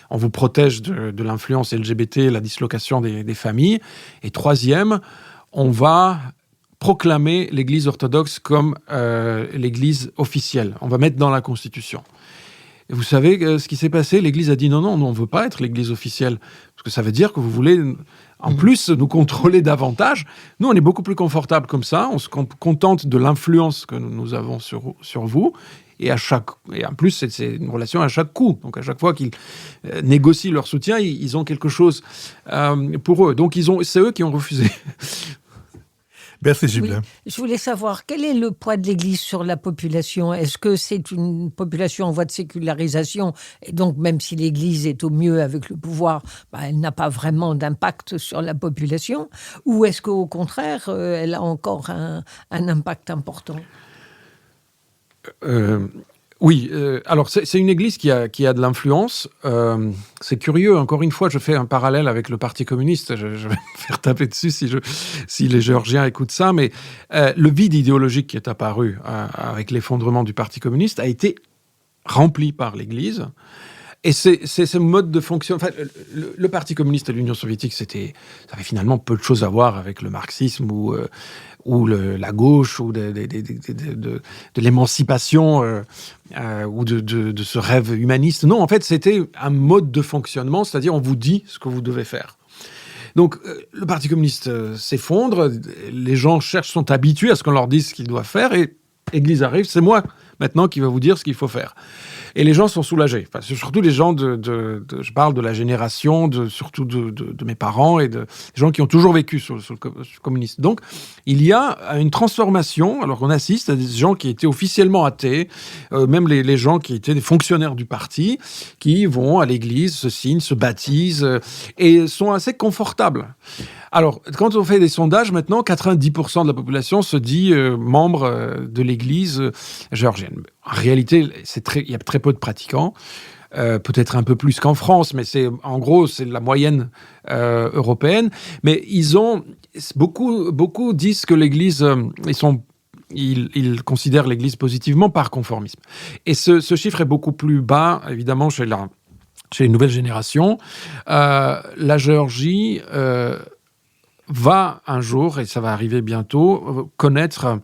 S2: On vous protège de l'influence LGBT, la dislocation des familles. Et troisième, on va proclamer l'Église orthodoxe comme l'Église officielle. On va mettre dans la Constitution. Et vous savez ce qui s'est passé ? L'Église a dit non, on ne veut pas être l'Église officielle. Parce que ça veut dire que vous voulez, en plus, nous contrôler davantage. Nous, on est beaucoup plus confortable comme ça. On se contente de l'influence que nous avons sur vous. Et en plus, c'est une relation à chaque coup. Donc, à chaque fois qu'ils négocient leur soutien, ils ont quelque chose pour eux. Donc, c'est eux qui ont refusé.
S1: Béatrice Gibelin.
S3: Oui. Je voulais savoir, quel est le poids de l'Église sur la population ? Est-ce que c'est une population en voie de sécularisation ? Et donc, même si l'Église est au mieux avec le pouvoir, elle n'a pas vraiment d'impact sur la population ? Ou est-ce qu'au contraire, elle a encore un impact important ?
S2: Oui, alors c'est une église qui a de l'influence. C'est curieux, encore une fois, je fais un parallèle avec le Parti communiste. Je vais me faire taper dessus si les Géorgiens écoutent ça, mais le vide idéologique qui est apparu avec l'effondrement du Parti communiste a été rempli par l'Église. Et c'est ce mode de fonction. Enfin, le Parti communiste et l'Union soviétique, ça avait finalement peu de choses à voir avec le marxisme ou la gauche, ou de l'émancipation, ou de ce rêve humaniste. Non, en fait, c'était un mode de fonctionnement, c'est-à-dire on vous dit ce que vous devez faire. Donc, le Parti communiste s'effondre, les gens sont habitués à ce qu'on leur dise ce qu'ils doivent faire, et l'Église arrive, c'est moi maintenant qui va vous dire ce qu'il faut faire. Et les gens sont soulagés. Enfin, surtout les gens je parle de la génération, surtout de mes parents et des gens qui ont toujours vécu sous le communisme. Donc, il y a une transformation, alors qu'on assiste à des gens qui étaient officiellement athées, même les gens qui étaient des fonctionnaires du parti, qui vont à l'église, se signent, se baptisent, et sont assez confortables. Alors, quand on fait des sondages, maintenant, 90% de la population se dit membre de l'Église géorgienne. En réalité, il y a très peu de pratiquants. peut-être un peu plus qu'en France, mais c'est la moyenne européenne. Mais beaucoup disent que l'Église, ils considèrent l'Église positivement par conformisme. Et ce chiffre est beaucoup plus bas, évidemment, chez les nouvelles générations. La Géorgie va un jour, et ça va arriver bientôt, connaître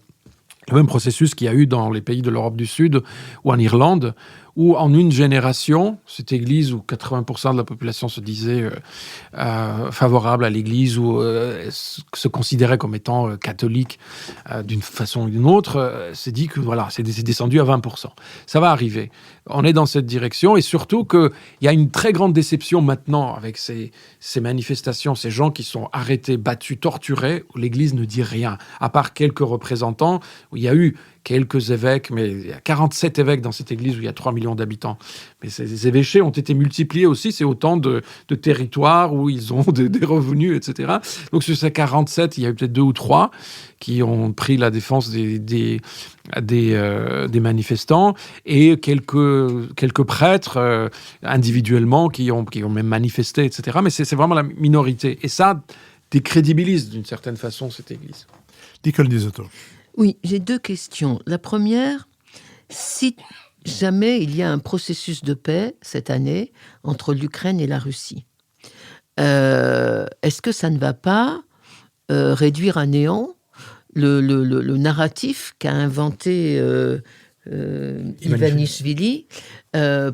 S2: le même processus qu'il y a eu dans les pays de l'Europe du Sud ou en Irlande, où en une génération, cette église où 80% de la population se disait favorable à l'église ou se considérait comme étant catholique d'une façon ou d'une autre, c'est dit que voilà, c'est descendu à 20%. Ça va arriver. On est dans cette direction et surtout qu'il y a une très grande déception maintenant avec ces manifestations, ces gens qui sont arrêtés, battus, torturés, où l'église ne dit rien, à part quelques représentants, où il y a eu quelques évêques, mais il y a 47 évêques dans cette église où il y a 3 millions d'habitants. Mais ces évêchés ont été multipliés aussi, c'est autant de territoires où ils ont des revenus, etc. Donc sur ces 47, il y a eu peut-être 2 ou 3 qui ont pris la défense des manifestants et quelques prêtres individuellement qui ont même manifesté, etc. Mais c'est vraiment la minorité. Et ça décrédibilise d'une certaine façon cette église.
S1: Nicole Nisotto.
S4: Oui, j'ai 2 questions. La première, si jamais il y a un processus de paix cette année entre l'Ukraine et la Russie, est-ce que ça ne va pas réduire à néant le narratif qu'a inventé Ivanishvili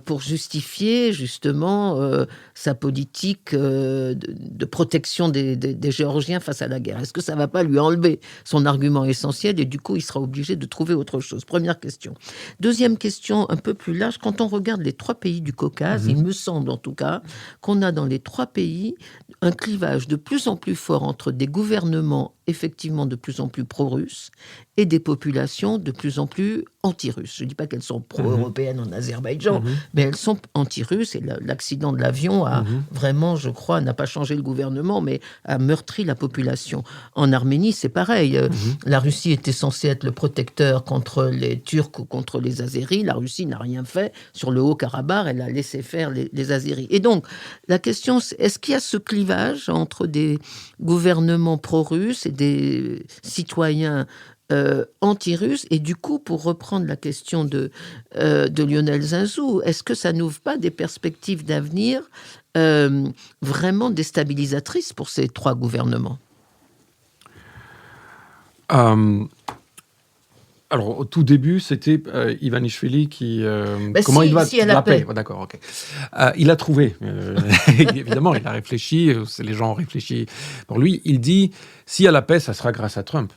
S4: pour justifier justement sa politique de protection des Géorgiens face à la guerre? Est-ce que ça ne va pas lui enlever son argument essentiel et du coup il sera obligé de trouver autre chose? Première question. Deuxième question un peu plus large, quand on regarde les 3 pays du Caucase, il me semble en tout cas qu'on a dans les 3 pays un clivage de plus en plus fort entre des gouvernements effectivement de plus en plus pro-russes et des populations de plus en plus anti-russes. Je ne dis pas qu'elles sont pro-européennes en Azerbaïdjan, mais elles sont anti-russes et l'accident de l'avion a vraiment, je crois, n'a pas changé le gouvernement, mais a meurtri la population. En Arménie, c'est pareil. La Russie était censée être le protecteur contre les Turcs ou contre les Azéris. La Russie n'a rien fait sur le Haut-Karabakh. Elle a laissé faire les Azéris. Et donc, la question, c'est est-ce qu'il y a ce clivage entre des gouvernements pro-russes et des citoyens anti-russes? Et du coup, pour reprendre la question de Lionel Zinsou, est-ce que ça n'ouvre pas des perspectives d'avenir vraiment déstabilisatrices pour ces 3 gouvernements?
S2: Alors, au tout début, c'était Ivanishvili qui...
S4: comment il va... Si la paix.
S2: D'accord, ok. Il a trouvé. Évidemment, il a réfléchi. Les gens ont réfléchi pour lui. Il dit, s'il y a la paix, ça sera grâce à Trump.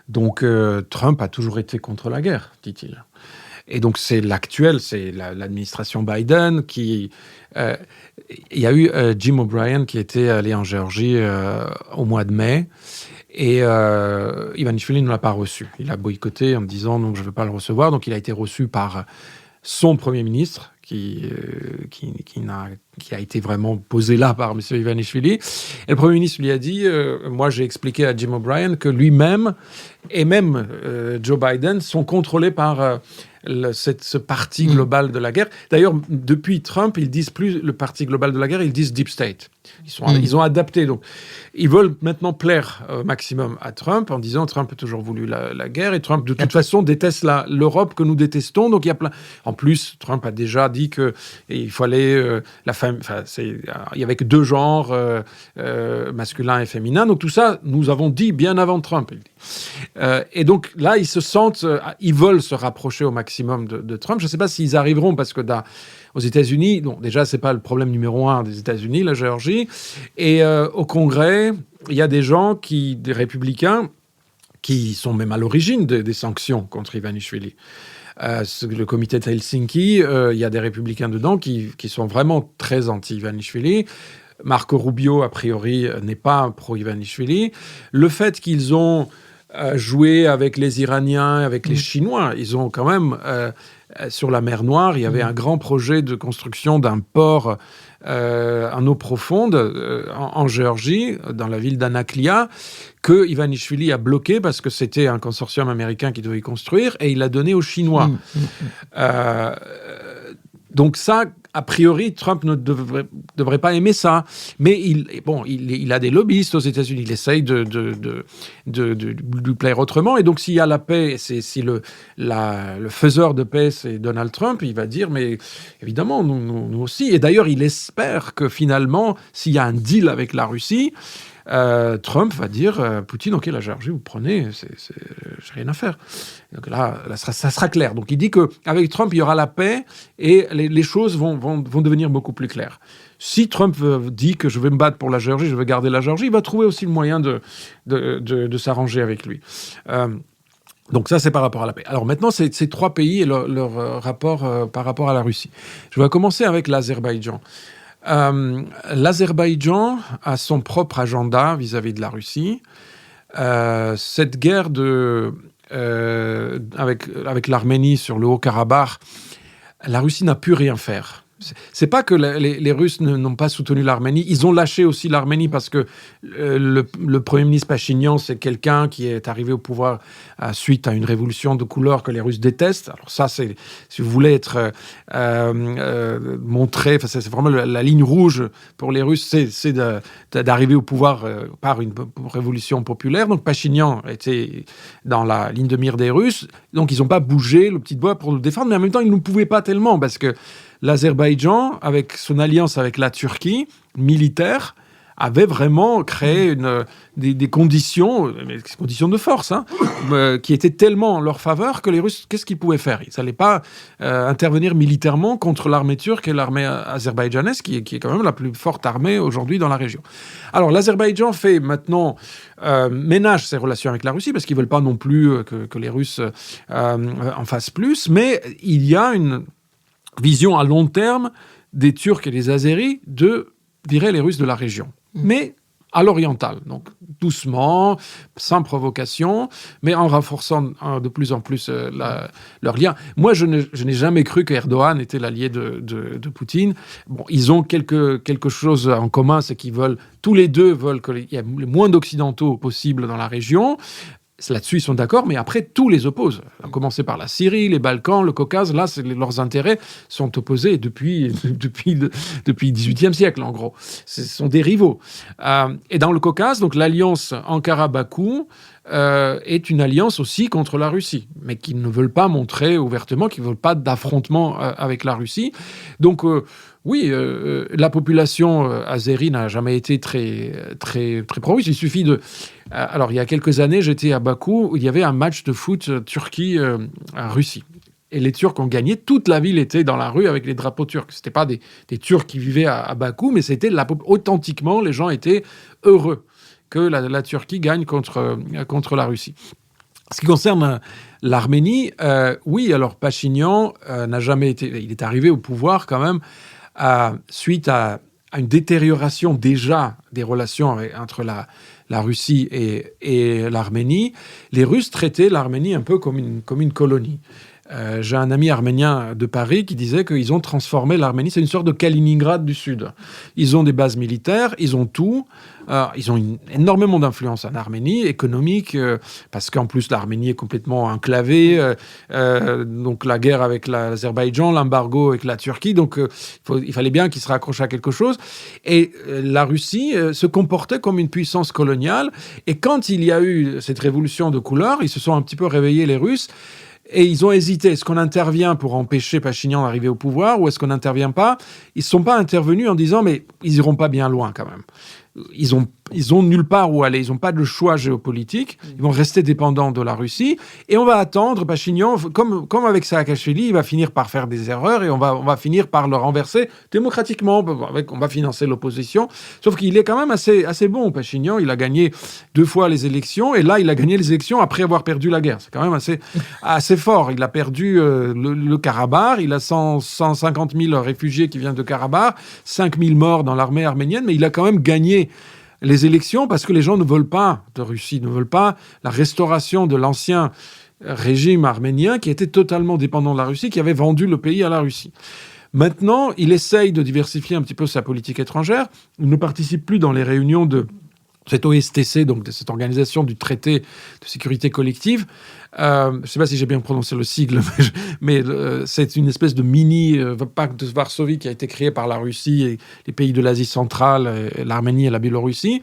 S2: Donc, Trump a toujours été contre la guerre, dit-il. Et donc, c'est l'administration Biden qui... il y a eu Jim O'Brien qui était allé en Géorgie au mois de mai. Et Ivanishvili ne l'a pas reçu. Il a boycotté en disant « non, je ne veux pas le recevoir ». Donc, il a été reçu par son Premier ministre, qui a été vraiment posé là par M. Ivanishvili. Et le Premier ministre lui a dit moi, j'ai expliqué à Jim O'Brien que lui-même et même Joe Biden sont contrôlés par ce parti global de la guerre. D'ailleurs, depuis Trump, ils disent plus le parti global de la guerre, ils disent Deep State. Ils ont adapté. Donc, ils veulent maintenant plaire au maximum à Trump en disant Trump a toujours voulu la guerre et Trump, de toute façon, déteste l'Europe que nous détestons. Donc, il y a plein... En plus, Trump a déjà dit qu'il fallait il y avait que 2 genres, masculin et féminin. Donc, tout ça, nous avons dit bien avant Trump. Et donc, là, ils veulent se rapprocher au maximum de Trump. Je ne sais pas s'ils arriveront parce que aux États-Unis, déjà, ce n'est pas le problème numéro 1 des États-Unis, la Géorgie. Et au Congrès, il y a des républicains, qui sont même à l'origine des sanctions contre Ivanishvili. Le comité de Helsinki, il y a des républicains dedans qui sont vraiment très anti-Ivanishvili. Marco Rubio, a priori, n'est pas pro-Ivanishvili. Le fait qu'ils ont joué avec les Iraniens, avec les Chinois, ils ont quand même... sur la mer Noire, il y avait un grand projet de construction d'un port en eau profonde en Géorgie, dans la ville d'Anaklia, que Ivanishvili a bloqué parce que c'était un consortium américain qui devait y construire et il l'a donné aux Chinois. Donc ça, a priori, Trump ne devrait pas aimer ça. Mais il a des lobbyistes aux États-Unis. Il essaye de lui plaire autrement. Et donc, s'il y a la paix, si le faiseur de paix, c'est Donald Trump, il va dire, mais évidemment, nous aussi. Et d'ailleurs, il espère que finalement, s'il y a un deal avec la Russie, Trump va dire Poutine, ok, la Géorgie, vous prenez, j'ai rien à faire. Donc là ça sera clair. Donc il dit qu'avec Trump, il y aura la paix et les choses vont devenir beaucoup plus claires. Si Trump dit que je vais me battre pour la Géorgie, je veux garder la Géorgie, il va trouver aussi le moyen de s'arranger avec lui. Donc ça, c'est par rapport à la paix. Alors maintenant, ces trois pays et leur rapport par rapport à la Russie. Je vais commencer avec l'Azerbaïdjan. L'Azerbaïdjan a son propre agenda vis-à-vis de la Russie. Cette guerre avec l'Arménie sur le Haut-Karabakh, la Russie n'a pu rien faire. C'est pas que les Russes n'ont pas soutenu l'Arménie, ils ont lâché aussi l'Arménie parce que le Premier ministre Pachinian, c'est quelqu'un qui est arrivé au pouvoir suite à une révolution de couleur que les Russes détestent. Alors ça, si vous voulez être montré, c'est vraiment la ligne rouge pour les Russes, c'est d'arriver au pouvoir par une révolution populaire. Donc Pachinian était dans la ligne de mire des Russes, donc ils n'ont pas bougé le petit doigt pour le défendre, mais en même temps, ils ne pouvaient pas tellement parce que l'Azerbaïdjan, avec son alliance avec la Turquie militaire, avait vraiment créé des conditions de force, qui étaient tellement en leur faveur que les Russes, qu'est-ce qu'ils pouvaient faire ? Ils n'allaient pas intervenir militairement contre l'armée turque et l'armée azerbaïdjanaise, qui est quand même la plus forte armée aujourd'hui dans la région. Alors l'Azerbaïdjan fait maintenant ménage ses relations avec la Russie, parce qu'ils ne veulent pas non plus que les Russes en fassent plus, mais il y a une vision à long terme des Turcs et des Azéris de virer les Russes de la région. Mais à l'oriental, donc doucement, sans provocation, mais en renforçant de plus en plus leurs liens. Moi, je n'ai jamais cru qu'Erdogan était l'allié de Poutine. Bon, ils ont quelque chose en commun, c'est qu'ils tous les deux veulent qu'il y ait le moins d'occidentaux possible dans la région. Là-dessus, ils sont d'accord, mais après, tout les oppose. À commencer par la Syrie, les Balkans, le Caucase, là, leurs intérêts sont opposés depuis le XVIIIe siècle, en gros. Ce sont des rivaux. Et dans le Caucase, donc l'alliance Ankara-Bakou est une alliance aussi contre la Russie, mais qui ne veulent pas montrer ouvertement, qui ne veulent pas d'affrontement avec la Russie. Donc, oui, la population azérie n'a jamais été très, très, très pro-russe. Il suffit de... Alors, il y a quelques années, j'étais à Bakou, où il y avait un match de foot Turquie-Russie. Et les Turcs ont gagné. Toute la ville était dans la rue avec les drapeaux turcs. Ce n'étaient pas des Turcs qui vivaient à Bakou, mais c'était authentiquement, les gens étaient heureux que la Turquie gagne contre la Russie. Ce qui concerne l'Arménie, oui, alors Pachinian n'a jamais été... Il est arrivé au pouvoir quand même suite à une détérioration déjà des relations entre la Russie et l'Arménie. Les Russes traitaient l'Arménie un peu comme une colonie. J'ai un ami arménien de Paris qui disait qu'ils ont transformé l'Arménie, c'est une sorte de Kaliningrad du Sud. Ils ont des bases militaires, ils ont tout. Ils ont énormément d'influence en Arménie, économique, parce qu'en plus l'Arménie est complètement enclavée. Donc la guerre avec l'Azerbaïdjan, l'embargo avec la Turquie. Donc il fallait bien qu'ils se raccrochent à quelque chose. Et la Russie se comportait comme une puissance coloniale. Et quand il y a eu cette révolution de couleur, ils se sont un petit peu réveillés, les Russes. Et ils ont hésité. Est-ce qu'on intervient pour empêcher Pachinian d'arriver au pouvoir ou est-ce qu'on n'intervient pas ? Ils ne sont pas intervenus en disant « mais ils n'iront pas bien loin quand même ». Ils ont nulle part où aller. Ils n'ont pas de choix géopolitique. Ils vont rester dépendants de la Russie. Et on va attendre Pachinian, comme avec Saakashvili, il va finir par faire des erreurs et on va finir par le renverser démocratiquement. On va financer l'opposition. Sauf qu'il est quand même assez bon, Pachinian. Il a gagné 2 fois les élections. Et là, il a gagné les élections après avoir perdu la guerre. C'est quand même assez fort. Il a perdu le Karabakh. Il a 150 000 réfugiés qui viennent de Karabakh. 5 000 morts dans l'armée arménienne. Mais il a quand même gagné les élections parce que les gens ne veulent pas de Russie, ne veulent pas la restauration de l'ancien régime arménien qui était totalement dépendant de la Russie, qui avait vendu le pays à la Russie. Maintenant, il essaye de diversifier un petit peu sa politique étrangère. Il ne participe plus dans les réunions de cette OSTC, donc de cette organisation du traité de sécurité collective. Je ne sais pas si j'ai bien prononcé le sigle, mais c'est une espèce de mini pacte de Varsovie qui a été créé par la Russie et les pays de l'Asie centrale, l'Arménie et la Biélorussie.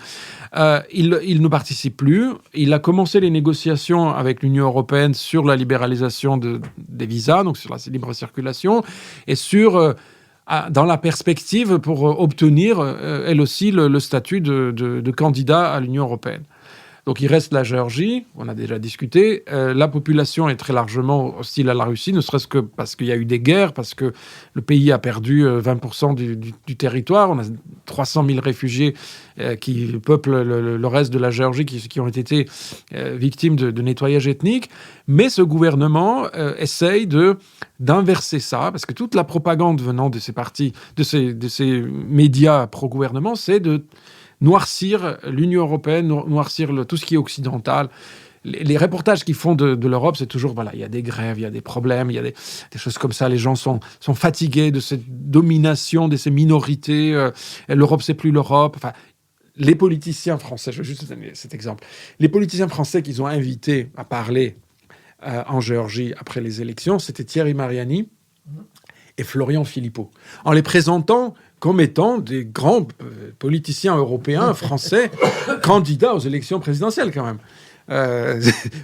S2: Il ne participe plus. Il a commencé les négociations avec l'Union européenne sur la libéralisation des visas, donc sur la libre circulation, et sur... dans la perspective pour obtenir, elle aussi, le statut de candidat à l'Union européenne. Donc il reste la Géorgie, on a déjà discuté. La population est très largement hostile à la Russie, ne serait-ce que parce qu'il y a eu des guerres, parce que le pays a perdu 20% du territoire. On a 300 000 réfugiés qui peuplent le reste de la Géorgie, qui ont été victimes de nettoyage ethnique. Mais ce gouvernement essaye d'inverser ça, parce que toute la propagande venant de ces partis, de ces médias pro-gouvernement, c'est de noircir l'Union européenne, noircir tout ce qui est occidental. Les reportages qu'ils font de l'Europe, c'est toujours, voilà, il y a des grèves, il y a des problèmes, il y a des choses comme ça. Les gens sont fatigués de cette domination, de ces minorités. L'Europe, c'est plus l'Europe. Enfin, les politiciens français, je vais juste donner cet exemple. Les politiciens français qu'ils ont invités à parler en Géorgie après les élections, c'était Thierry Mariani et Florian Philippot. En les présentant comme étant des grands politiciens européens, français, candidats aux élections présidentielles quand même.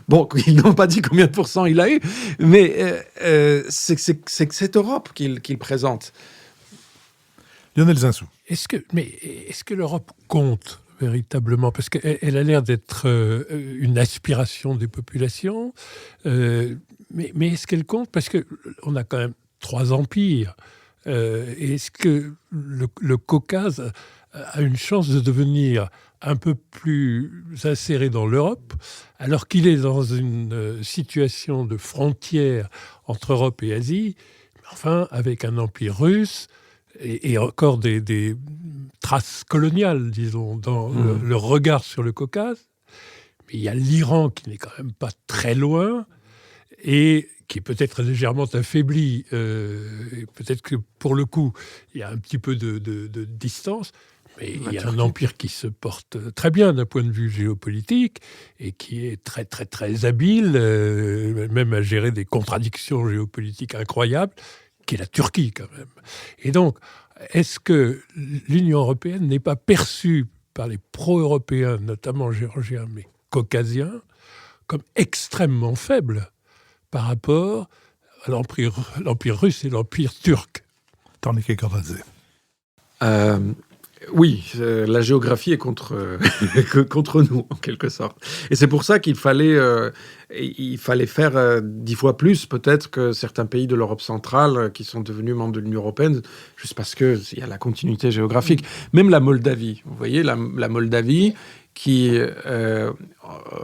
S2: Bon, ils n'ont pas dit combien de pourcents il a eu, mais c'est cette Europe qu'il présente.
S1: Lionel Zinsou.
S5: Est-ce que l'Europe compte véritablement? Parce qu'elle a l'air d'être une aspiration des populations, mais est-ce qu'elle compte? Parce qu'on a quand même 3 empires. Est-ce que le Caucase a une chance de devenir un peu plus inséré dans l'Europe, alors qu'il est dans une situation de frontière entre Europe et Asie, enfin avec un empire russe et encore des traces coloniales, disons, dans le regard sur le Caucase. Mais il y a l'Iran qui n'est quand même pas très loin et qui est peut-être légèrement affaibli. Peut-être que pour le coup, il y a un petit peu de distance. Mais il y a un empire qui se porte très bien d'un point de vue géopolitique et qui est très, très, très habile, même à gérer des contradictions géopolitiques incroyables, qui est la Turquie quand même. Et donc, est-ce que l'Union européenne n'est pas perçue par les pro-européens, notamment géorgiens, mais caucasiens, comme extrêmement faible par rapport à l'empire russe et l'empire turc?
S1: Tornike Goradze.
S2: Oui, la géographie est contre nous, en quelque sorte. Et c'est pour ça qu'il fallait faire 10 fois plus, peut-être, que certains pays de l'Europe centrale qui sont devenus membres de l'Union européenne, juste parce qu'il y a la continuité géographique. Même la Moldavie, vous voyez, la Moldavie, qui,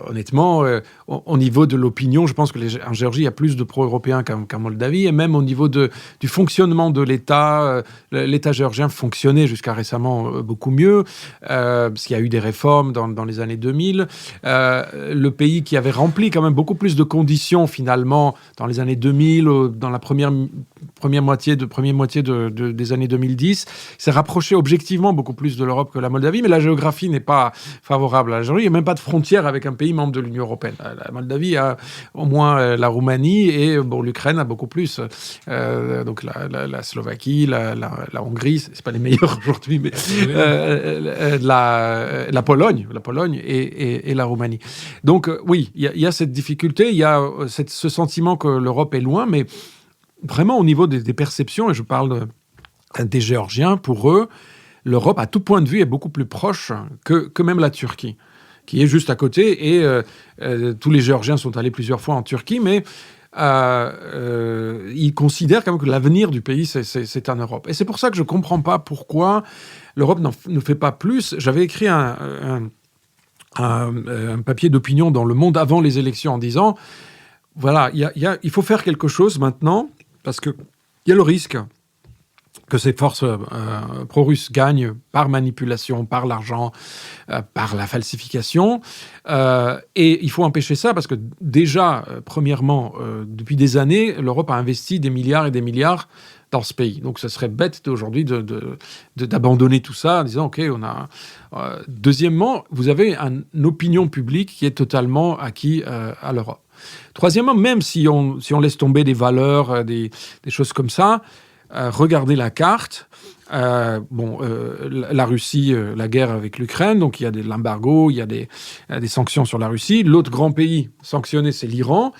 S2: honnêtement, au niveau de l'opinion, je pense qu'en Géorgie, il y a plus de pro-européens qu'en Moldavie, et même au niveau du fonctionnement de l'État, l'État géorgien fonctionnait jusqu'à récemment beaucoup mieux, parce qu'il y a eu des réformes dans les années 2000. Le pays qui avait rempli quand même beaucoup plus de conditions, finalement, dans les années 2000, dans la première moitié des années 2010, s'est rapproché objectivement beaucoup plus de l'Europe que la Moldavie, mais la géographie n'est pas favorable à la Géorgie. Il n'y a même pas de frontière avec un pays membre de l'Union européenne. La Moldavie a au moins la Roumanie et l'Ukraine a beaucoup plus. Donc la Slovaquie, la Hongrie, c'est pas les meilleurs aujourd'hui, mais la Pologne et la Roumanie. Donc oui, il y a cette difficulté, il y a ce sentiment que l'Europe est loin, mais vraiment au niveau des perceptions, et je parle des Géorgiens, pour eux, l'Europe, à tout point de vue, est beaucoup plus proche que même la Turquie, qui est juste à côté. Et tous les Géorgiens sont allés plusieurs fois en Turquie, mais ils considèrent quand même que l'avenir du pays, c'est en Europe. Et c'est pour ça que je ne comprends pas pourquoi l'Europe ne fait pas plus. J'avais écrit un papier d'opinion dans Le Monde avant les élections en disant, voilà, il faut faire quelque chose maintenant, parce qu'il y a le risque que ces forces pro-russes gagnent par manipulation, par l'argent, par la falsification. Et il faut empêcher ça parce que déjà, premièrement, depuis des années, l'Europe a investi des milliards et des milliards dans ce pays. Donc, ce serait bête aujourd'hui d'abandonner tout ça en disant, OK, on a... Deuxièmement, vous avez une opinion publique qui est totalement acquise à l'Europe. Troisièmement, même si on laisse tomber des valeurs, des choses comme ça, regardez la carte. La Russie, la guerre avec l'Ukraine, donc il y a l'embargo, il y a des sanctions sur la Russie. L'autre grand pays sanctionné, c'est l'Iran.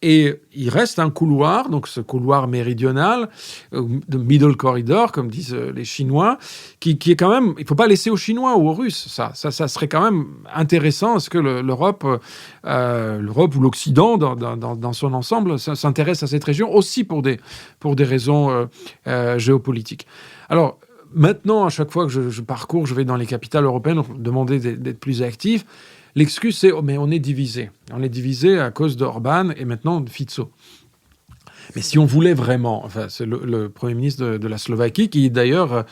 S2: Et il reste un couloir, donc ce couloir méridional, de middle corridor, comme disent les Chinois, qui est quand même... Il ne faut pas laisser aux Chinois ou aux Russes. Ça serait quand même intéressant. Est-ce que l'Europe ou l'Occident, dans son ensemble, s'intéresse à cette région aussi pour des raisons géopolitiques. Alors, maintenant, à chaque fois que je parcours, je vais dans les capitales européennes, demander d'être plus actifs. L'excuse, c'est mais on est divisé. On est divisé à cause d'Orban et maintenant de Fico. Mais si on voulait vraiment... Enfin, c'est le Premier ministre de la Slovaquie qui, d'ailleurs,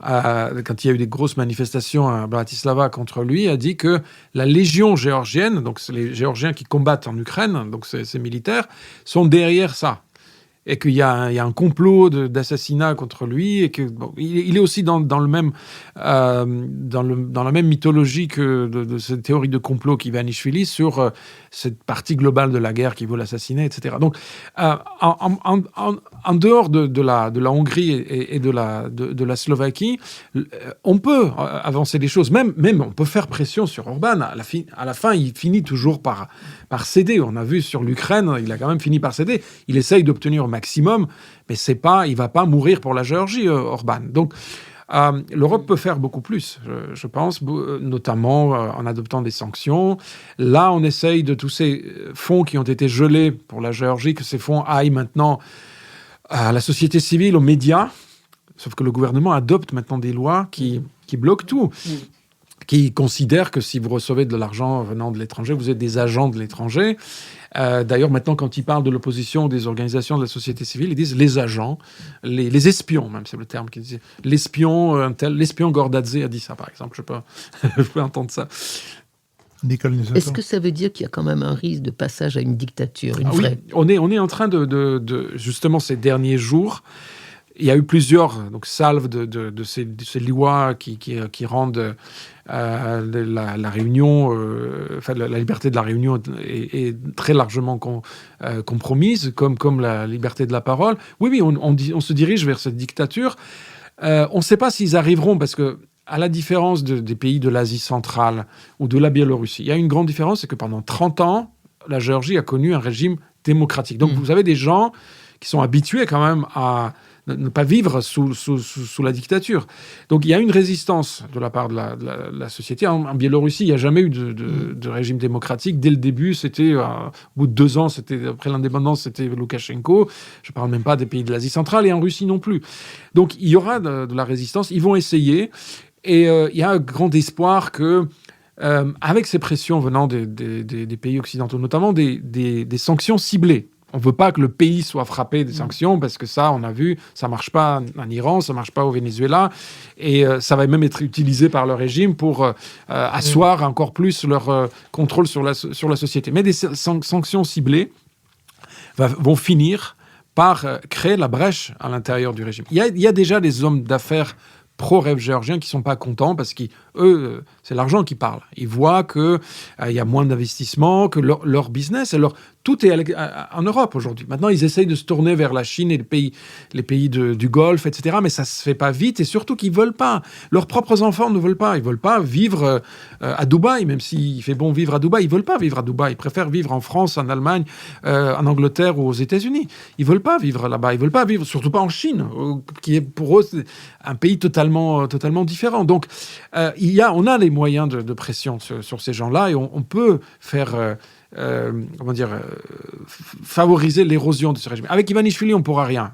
S2: quand il y a eu des grosses manifestations à Bratislava contre lui, a dit que la Légion géorgienne, donc c'est les Géorgiens qui combattent en Ukraine, donc ces militaires, sont derrière ça. Et qu'il y a un complot d'assassinat contre lui, et que il est aussi dans la même mythologie que de cette théorie de complot qu'Ivanishvili sur cette partie globale de la guerre qui veut l'assassiner, etc. Donc, en dehors de la Hongrie et de la Slovaquie, on peut avancer des choses. Même on peut faire pression sur Orban. À la fin, il finit toujours par céder. On a vu sur l'Ukraine, il a quand même fini par céder. Il essaye d'obtenir au maximum, mais il va pas mourir pour la Géorgie, Orban. Donc, l'Europe peut faire beaucoup plus, je pense, notamment en adoptant des sanctions. Là, on essaye de tous ces fonds qui ont été gelés pour la Géorgie, que ces fonds aillent maintenant à la société civile, aux médias. Sauf que le gouvernement adopte maintenant des lois qui bloquent tout. Qui considèrent que si vous recevez de l'argent venant de l'étranger, vous êtes des agents de l'étranger. D'ailleurs, maintenant, quand ils parlent de l'opposition ou des organisations de la société civile, ils disent les agents, les espions, même, c'est le terme qu'ils disent. L'espion Gordadze a dit ça, par exemple. Je peux entendre ça.
S1: Nicole Nesoto.
S4: Est-ce que ça veut dire qu'il y a quand même un risque de passage à une dictature, vraie?
S2: Oui, on est en train de justement, ces derniers jours, il y a eu plusieurs salves de ces lois qui rendent la réunion, la liberté de la réunion est très largement compromise, comme la liberté de la parole. Oui, on se dirige vers cette dictature. On ne sait pas s'ils arriveront, parce que, à la différence des pays de l'Asie centrale ou de la Biélorussie, il y a une grande différence, c'est que pendant 30 ans, la Géorgie a connu un régime démocratique. Donc, vous avez des gens qui sont habitués quand même à ne pas vivre sous la dictature. Donc, il y a une résistance de la part de la société. En Biélorussie, il n'y a jamais eu de régime démocratique. Dès le début, c'était, au bout de 2 ans, après l'indépendance, c'était Loukachenko. Je ne parle même pas des pays de l'Asie centrale, et en Russie non plus. Donc, il y aura de la résistance. Ils vont essayer. Et il y a un grand espoir que, avec ces pressions venant des pays occidentaux, notamment des sanctions ciblées. On ne veut pas que le pays soit frappé des sanctions, parce que ça, on a vu, ça ne marche pas en Iran, ça ne marche pas au Venezuela, et ça va même être utilisé par le régime pour asseoir encore plus leur contrôle sur la société. Mais des sanctions ciblées vont finir par créer la brèche à l'intérieur du régime. Il y a déjà des hommes d'affaires pro-rêve géorgiens qui ne sont pas contents, parce qu'eux, c'est l'argent qui parle. Ils voient qu'il y a moins d'investissement, que leur business, tout est en Europe aujourd'hui. Maintenant, ils essayent de se tourner vers la Chine et les pays du Golfe, etc. Mais ça ne se fait pas vite, et surtout qu'ils ne veulent pas. Leurs propres enfants ne veulent pas. Ils ne veulent pas vivre à Dubaï, même s'il fait bon vivre à Dubaï. Ils ne veulent pas vivre à Dubaï. Ils préfèrent vivre en France, en Allemagne, en Angleterre ou aux États-Unis. Ils ne veulent pas vivre là-bas. Ils ne veulent pas vivre, surtout pas en Chine, qui est pour eux un pays totalement différent. Donc, on a les moyens de pression sur ces gens-là, et on peut faire... favoriser l'érosion de ce régime. Avec Ivanishvili, on ne pourra rien.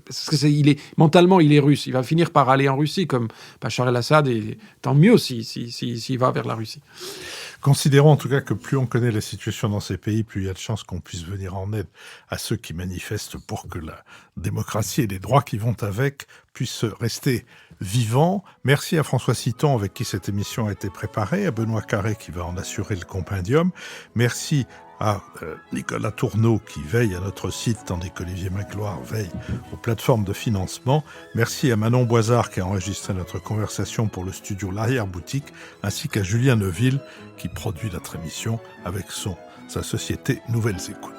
S2: Parce que mentalement, il est russe. Il va finir par aller en Russie, comme Bachar el-Assad, et tant mieux s'il va vers la Russie.
S1: Considérons en tout cas que plus on connaît la situation dans ces pays, plus il y a de chances qu'on puisse venir en aide à ceux qui manifestent pour que la démocratie et les droits qui vont avec puisse rester vivant. Merci à François Citon avec qui cette émission a été préparée, à Benoît Carré qui va en assurer le compendium. Merci à Nicolas Tourneau qui veille à notre site tandis qu'Olivier Magloire veille aux plateformes de financement. Merci à Manon Boisard qui a enregistré notre conversation pour le studio L'Arrière-Boutique, ainsi qu'à Julien Neuville qui produit notre émission avec sa société Nouvelles Écoutes.